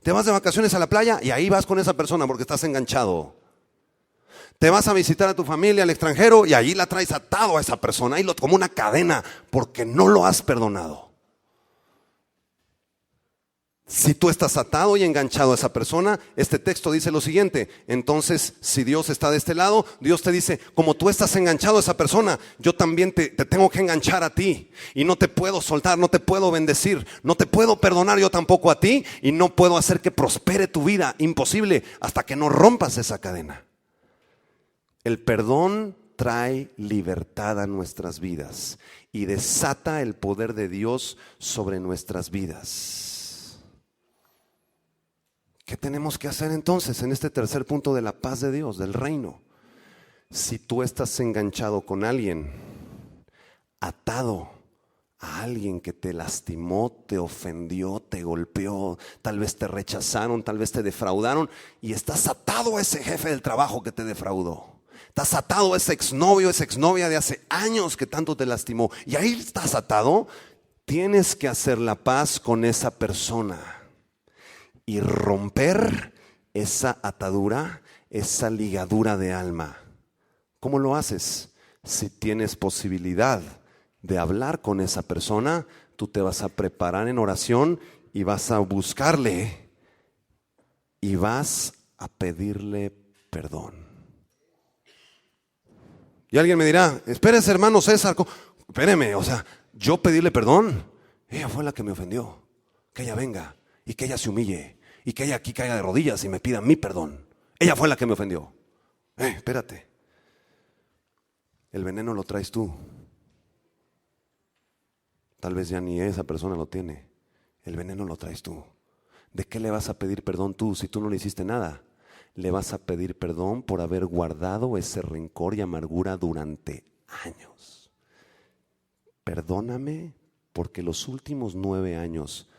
Te vas de vacaciones a la playa y ahí vas con esa persona porque estás enganchado. Te vas a visitar a tu familia al extranjero y ahí la traes atado a esa persona, ahí como una cadena, porque no lo has perdonado. Si tú estás atado y enganchado a esa persona, este texto dice lo siguiente: entonces, si Dios está de este lado, Dios te dice, como tú estás enganchado a esa persona, yo también te tengo que enganchar a ti. Y no te puedo soltar, no te puedo bendecir, no te puedo perdonar yo tampoco a ti, y no puedo hacer que prospere tu vida. Imposible hasta que no rompas esa cadena. El perdón trae libertad a nuestras vidas y desata el poder de Dios sobre nuestras vidas. ¿Qué tenemos que hacer entonces en este tercer punto de la paz de Dios, del reino? Si tú estás enganchado con alguien, atado a alguien que te lastimó, te ofendió, te golpeó, tal vez te rechazaron, tal vez te defraudaron, y estás atado a ese jefe del trabajo que te defraudó. Estás atado a ese exnovio, esa exnovia de hace años que tanto te lastimó, y ahí estás atado. Tienes que hacer la paz con esa persona y romper esa atadura, esa ligadura de alma. ¿Cómo lo haces? Si tienes posibilidad de hablar con esa persona, tú te vas a preparar en oración y vas a buscarle y vas a pedirle perdón. Y alguien me dirá, espérese hermano César, espéreme, yo pedirle perdón, ella fue la que me ofendió, que ella venga y que ella se humille y que ella aquí caiga de rodillas y me pida mi perdón. Ella fue la que me ofendió. Espérate, el veneno lo traes tú. Tal vez ya ni esa persona lo tiene. El veneno lo traes tú. ¿De qué le vas a pedir perdón tú si tú no le hiciste nada? Le vas a pedir perdón por haber guardado ese rencor y amargura durante años. Perdóname porque los últimos 9 años,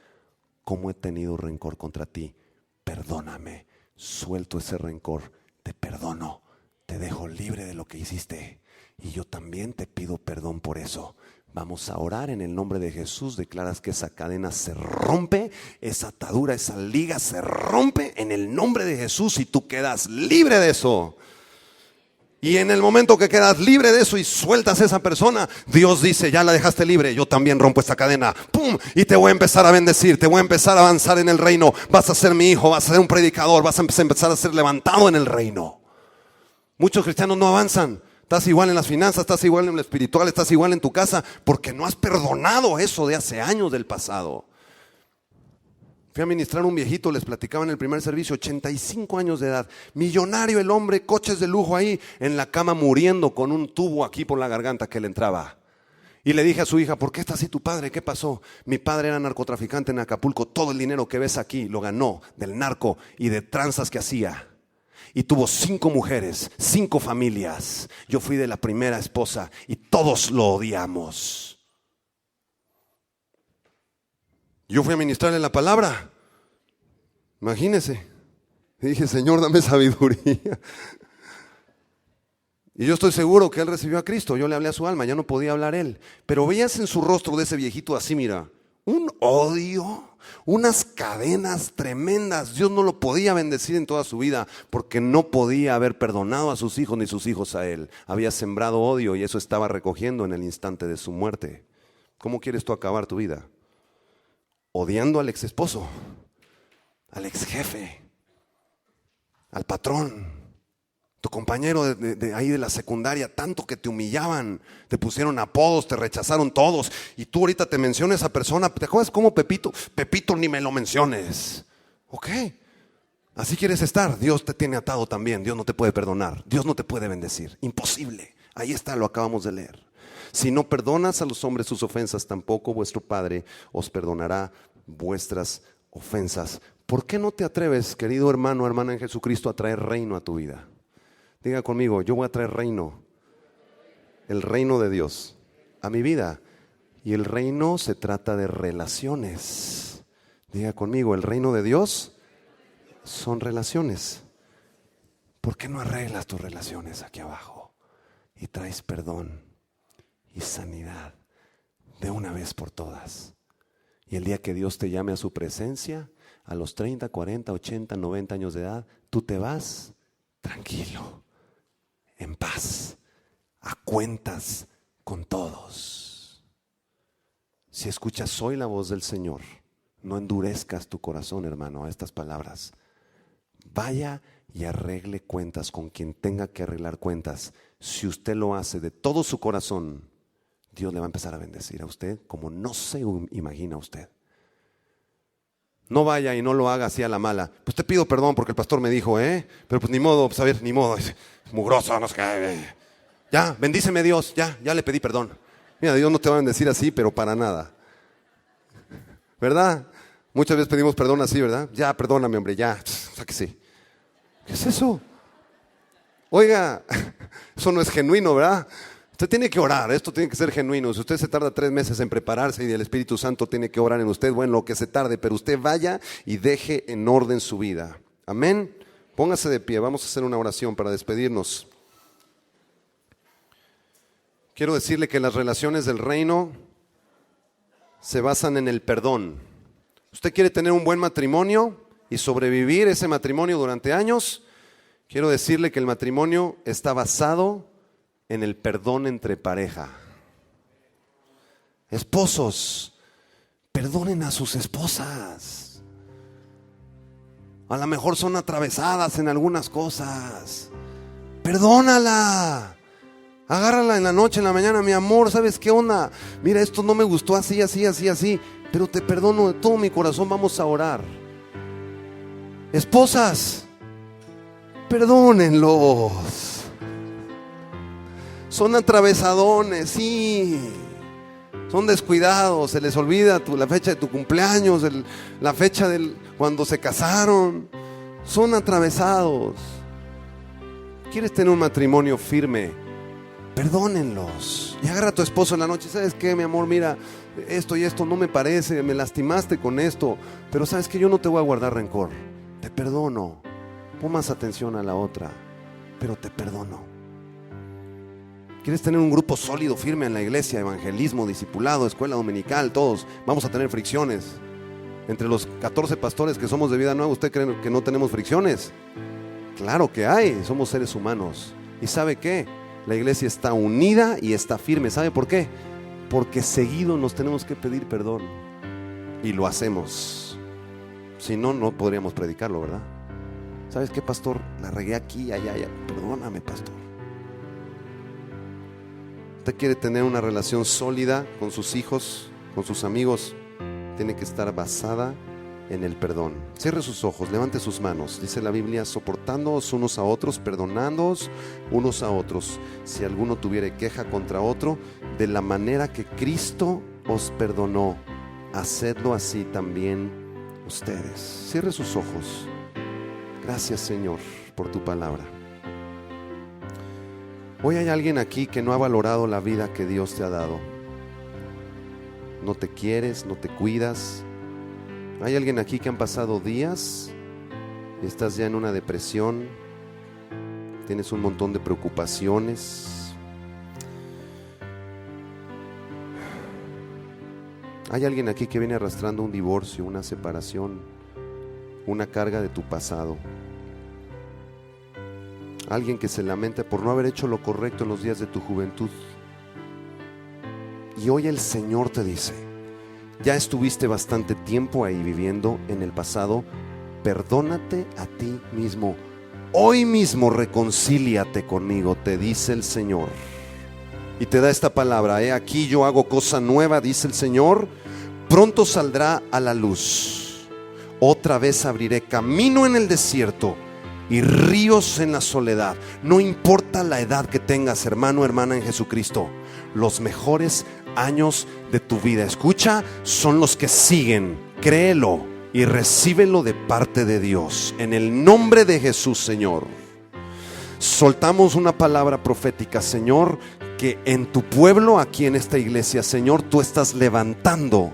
¿cómo he tenido rencor contra ti? Perdóname, suelto ese rencor, te perdono, te dejo libre de lo que hiciste y yo también te pido perdón por eso. Vamos a orar en el nombre de Jesús. Declaras que esa cadena se rompe, esa atadura, esa liga se rompe en el nombre de Jesús y tú quedas libre de eso. Y en el momento que quedas libre de eso y sueltas a esa persona, Dios dice, ya la dejaste libre, yo también rompo esta cadena, ¡pum! Y te voy a empezar a bendecir, te voy a empezar a avanzar en el reino. Vas a ser mi hijo, vas a ser un predicador, vas a empezar a ser levantado en el reino. Muchos cristianos no avanzan. Estás igual en las finanzas, estás igual en lo espiritual, estás igual en tu casa, porque no has perdonado eso de hace años del pasado. Fui a ministrar a un viejito, les platicaba en el primer servicio, 85 años de edad, millonario el hombre, coches de lujo ahí, en la cama muriendo con un tubo aquí por la garganta que le entraba. Y le dije a su hija, ¿por qué está así tu padre? ¿Qué pasó? Mi padre era narcotraficante en Acapulco, todo el dinero que ves aquí lo ganó del narco y de tranzas que hacía. Y tuvo 5 mujeres, 5 familias. Yo fui de la primera esposa y todos lo odiamos. Yo fui a ministrarle la palabra. Imagínese. Y dije, Señor, dame sabiduría. Y yo estoy seguro que él recibió a Cristo. Yo le hablé a su alma, ya no podía hablar él. Pero veías en su rostro de ese viejito así, mira, un odio, unas cadenas tremendas. Dios no lo podía bendecir en toda su vida porque no podía haber perdonado a sus hijos ni sus hijos a él. Había sembrado odio y eso estaba recogiendo en el instante de su muerte. ¿Cómo quieres tú acabar tu vida? Odiando al ex esposo, al ex jefe, al patrón. Tu compañero de ahí de la secundaria, tanto que te humillaban, te pusieron apodos, te rechazaron todos. Y tú ahorita te mencionas a esa persona. ¿Te acuerdas cómo Pepito? Pepito, ni me lo menciones. Ok. Así quieres estar. Dios te tiene atado también. Dios no te puede perdonar. Dios no te puede bendecir. Imposible. Ahí está, lo acabamos de leer. Si no perdonas a los hombres sus ofensas, tampoco vuestro Padre os perdonará vuestras ofensas. ¿Por qué no te atreves, querido hermano, hermana en Jesucristo, a traer reino a tu vida? Diga conmigo, yo voy a traer reino, el reino de Dios a mi vida. Y el reino se trata de relaciones. Diga conmigo, el reino de Dios son relaciones. ¿Por qué no arreglas tus relaciones aquí abajo y traes perdón y sanidad de una vez por todas? Y el día que Dios te llame a su presencia, a los 30, 40, 80, 90 años de edad, tú te vas tranquilo, en paz, a cuentas con todos. Si escuchas hoy la voz del Señor, no endurezcas tu corazón, hermano, a estas palabras. Vaya y arregle cuentas con quien tenga que arreglar cuentas. Si usted lo hace de todo su corazón, Dios le va a empezar a bendecir a usted como no se imagina usted. No vaya y no lo haga así a la mala. Pues te pido perdón porque el pastor me dijo, pero pues ni modo, pues a ver, ni modo. Es mugroso, no sé qué. Ya, bendíceme Dios, ya le pedí perdón. Mira, Dios no te va a bendecir así, pero para nada. ¿Verdad? Muchas veces pedimos perdón así, ¿verdad? Ya, perdóname, hombre, ya, sáquese. ¿Qué es eso? Oiga, eso no es genuino, ¿verdad? Usted tiene que orar, esto tiene que ser genuino. Si usted se tarda 3 meses en prepararse y el Espíritu Santo tiene que orar en usted, bueno, lo que se tarde, pero usted vaya y deje en orden su vida. Amén. Póngase de pie, vamos a hacer una oración para despedirnos. Quiero decirle que las relaciones del reino se basan en el perdón. ¿Usted quiere tener un buen matrimonio y sobrevivir ese matrimonio durante años? Quiero decirle que el matrimonio está basado en el perdón entre pareja. Esposos, perdonen a sus esposas. A lo mejor son atravesadas en algunas cosas. Perdónala. Agárrala en la noche, en la mañana, mi amor, ¿sabes qué onda? Mira, esto no me gustó así, pero te perdono de todo mi corazón, vamos a orar. Esposas, perdónenlos. Son atravesadones, sí. Son descuidados, se les olvida la fecha de tu cumpleaños, la fecha cuando se casaron. Son atravesados. ¿Quieres tener un matrimonio firme? Perdónenlos. Y agarra a tu esposo en la noche. ¿Sabes qué, mi amor? Mira, esto y esto no me parece, me lastimaste con esto, pero sabes que yo no te voy a guardar rencor. Te perdono. Pon más atención a la otra, pero te perdono. ¿Quieres tener un grupo sólido, firme en la iglesia? Evangelismo, discipulado, escuela dominical, todos. Vamos a tener fricciones. Entre los 14 pastores que somos de Vida Nueva, ¿usted cree que no tenemos fricciones? Claro que hay, somos seres humanos. ¿Y sabe qué? La iglesia está unida y está firme. ¿Sabe por qué? Porque seguido nos tenemos que pedir perdón. Y lo hacemos. Si no, no podríamos predicarlo, ¿verdad? ¿Sabes qué, pastor? La regué aquí, allá. Perdóname, pastor. Usted quiere tener una relación sólida con sus hijos, con sus amigos, tiene que estar basada en el perdón. Cierre sus ojos, levante sus manos. Dice la Biblia, soportándoos unos a otros, perdonándoos unos a otros. Si alguno tuviere queja contra otro, de la manera que Cristo os perdonó, hacedlo así también ustedes. Cierre sus ojos. Gracias, Señor, por tu palabra. Hoy hay alguien aquí que no ha valorado la vida que Dios te ha dado. No te quieres, no te cuidas. Hay alguien aquí que han pasado días y estás ya en una depresión. Tienes un montón de preocupaciones. Hay alguien aquí que viene arrastrando un divorcio, una separación, una carga de tu pasado. Alguien que se lamenta por no haber hecho lo correcto en los días de tu juventud. Y hoy el Señor te dice, ya estuviste bastante tiempo ahí viviendo en el pasado, perdónate a ti mismo hoy mismo reconcíliate conmigo, te dice el Señor. Y te da esta palabra: he aquí yo hago cosa nueva, dice el Señor, pronto saldrá a la luz. Otra vez abriré camino en el desierto y ríos en la soledad. No importa la edad que tengas, hermano, hermana en Jesucristo, los mejores años de tu vida, escucha, son los que siguen. Créelo y recíbelo de parte de Dios, en el nombre de Jesús, Señor. Soltamos una palabra profética, Señor, que en tu pueblo, aquí en esta iglesia, Señor, tú estás levantando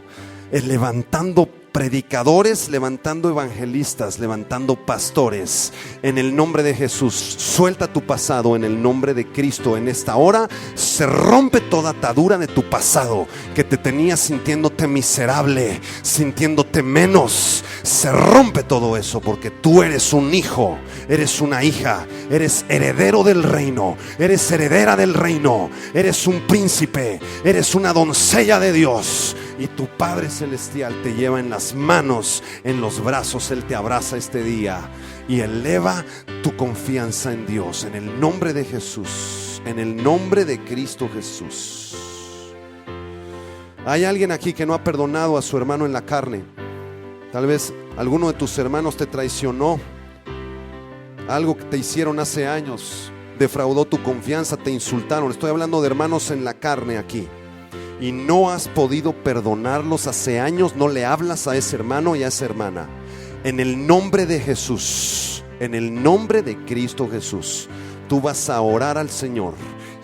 predicadores, levantando evangelistas, levantando pastores. En el nombre de Jesús, suelta tu pasado en el nombre de Cristo. En esta hora se rompe toda atadura de tu pasado que te tenía sintiéndote miserable, sintiéndote menos. Se rompe todo eso, porque tú eres un hijo, eres una hija, eres heredero del reino, eres heredera del reino, eres un príncipe, eres una doncella de Dios. Y tu Padre Celestial te lleva en las manos, en los brazos. Él te abraza este día y eleva tu confianza en Dios. En el nombre de Jesús, en el nombre de Cristo Jesús. Hay alguien aquí que no ha perdonado a su hermano en la carne. Tal vez alguno de tus hermanos te traicionó. Algo que te hicieron hace años defraudó tu confianza, te insultaron. Estoy hablando de hermanos en la carne aquí. Y no has podido perdonarlos hace años, no le hablas a ese hermano y a esa hermana. En el nombre de Jesús, en el nombre de Cristo Jesús, tú vas a orar al Señor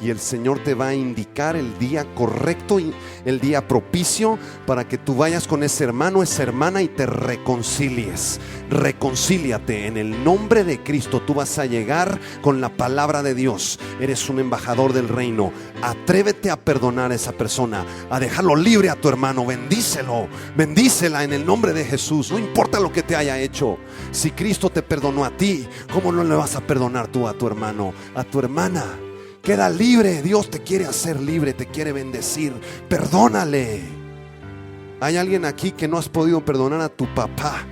y el Señor te va a indicar el día correcto y el día propicio para que tú vayas con ese hermano, esa hermana y te reconcilies. Reconcíliate en el nombre de Cristo. Tú vas a llegar con la palabra de Dios. Eres un embajador del reino. Atrévete a perdonar a esa persona, a dejarlo libre a tu hermano. Bendícelo, bendícela en el nombre de Jesús. No importa lo que te haya hecho. Si Cristo te perdonó a ti, ¿cómo no le vas a perdonar tú a tu hermano, a tu hermana? Queda libre. Dios te quiere hacer libre, te quiere bendecir. Perdónale. Hay alguien aquí que no has podido perdonar a tu papá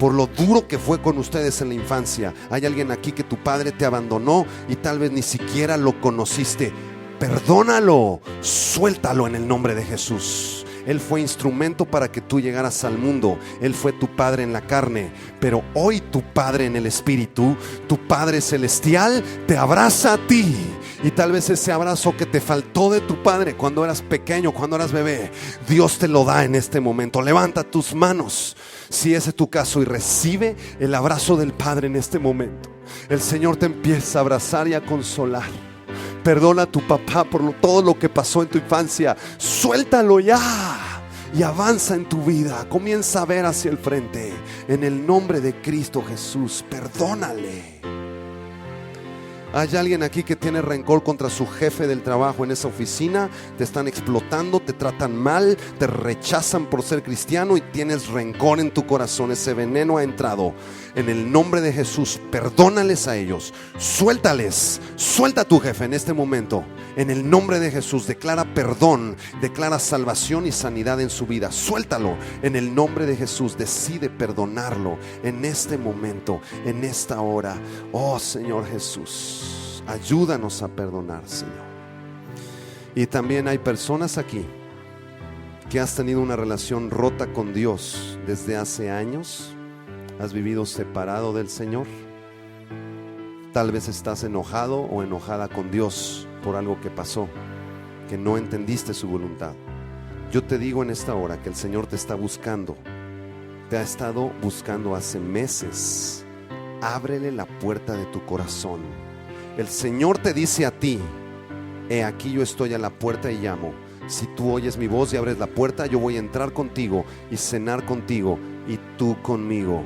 por lo duro que fue con ustedes en la infancia. Hay alguien aquí que tu padre te abandonó y tal vez ni siquiera lo conociste. Perdónalo, suéltalo en el nombre de Jesús. Él fue instrumento para que tú llegaras al mundo. Él fue tu padre en la carne, pero hoy tu padre en el espíritu, tu Padre Celestial, te abraza a ti. Y tal vez ese abrazo que te faltó de tu padre cuando eras pequeño, cuando eras bebé, Dios te lo da en este momento. Levanta tus manos si ese es tu caso y recibe el abrazo del Padre en este momento. El Señor te empieza a abrazar y a consolar. Perdona a tu papá por todo lo que pasó en tu infancia. Suéltalo ya y avanza en tu vida. Comienza a ver hacia el frente. En el nombre de Cristo Jesús, perdónale. Hay alguien aquí que tiene rencor contra su jefe del trabajo en esa oficina. Te están explotando, te tratan mal, te rechazan por ser cristiano y tienes rencor en tu corazón. Ese veneno ha entrado. En el nombre de Jesús, perdónales a ellos. Suéltales, suelta a tu jefe en este momento. En el nombre de Jesús, declara perdón, declara salvación y sanidad en su vida. Suéltalo en el nombre de Jesús. Decide perdonarlo en este momento, en esta hora. Oh Señor Jesús, ayúdanos a perdonar, Señor. Y también hay personas aquí que has tenido una relación rota con Dios desde hace años. Has vivido separado del Señor. Tal vez estás enojado o enojada con Dios por algo que pasó, que no entendiste su voluntad. Yo te digo en esta hora que el Señor te está buscando. Te ha estado buscando hace meses. Ábrele la puerta de tu corazón. El Señor te dice a ti: he aquí yo estoy a la puerta y llamo. Si tú oyes mi voz y abres la puerta, yo voy a entrar contigo y cenar contigo y tú conmigo.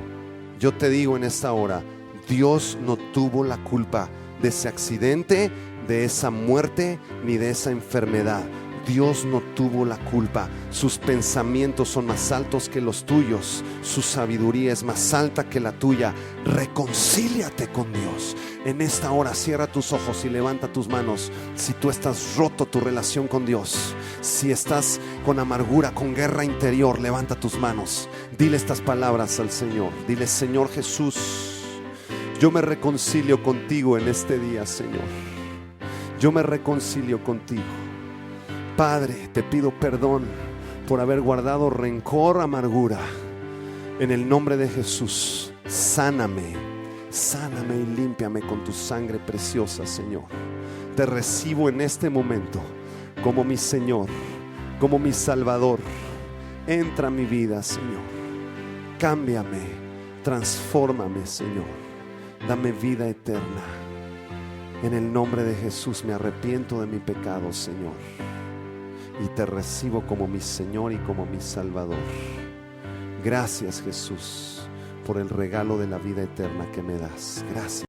Yo te digo en esta hora, Dios no tuvo la culpa de ese accidente, de esa muerte, ni de esa enfermedad. Dios no tuvo la culpa. Sus pensamientos son más altos que los tuyos. Su sabiduría es más alta que la tuya. Reconcíliate con Dios. En esta hora cierra tus ojos y levanta tus manos. Si tú estás roto tu relación con Dios, si estás con amargura, con guerra interior, levanta tus manos. Dile estas palabras al Señor. Dile: Señor Jesús, Yo me reconcilio contigo en este día, Señor. Yo me reconcilio contigo. Padre, te pido perdón por haber guardado rencor, amargura. En el nombre de Jesús, sáname y límpiame con tu sangre preciosa, Señor. Te recibo en este momento como mi Señor, como mi Salvador. Entra a mi vida, Señor. Cámbiame, transfórmame, Señor. Dame vida eterna. En el nombre de Jesús me arrepiento de mi pecado, Señor, y te recibo como mi Señor y como mi Salvador. Gracias, Jesús, por el regalo de la vida eterna que me das. Gracias.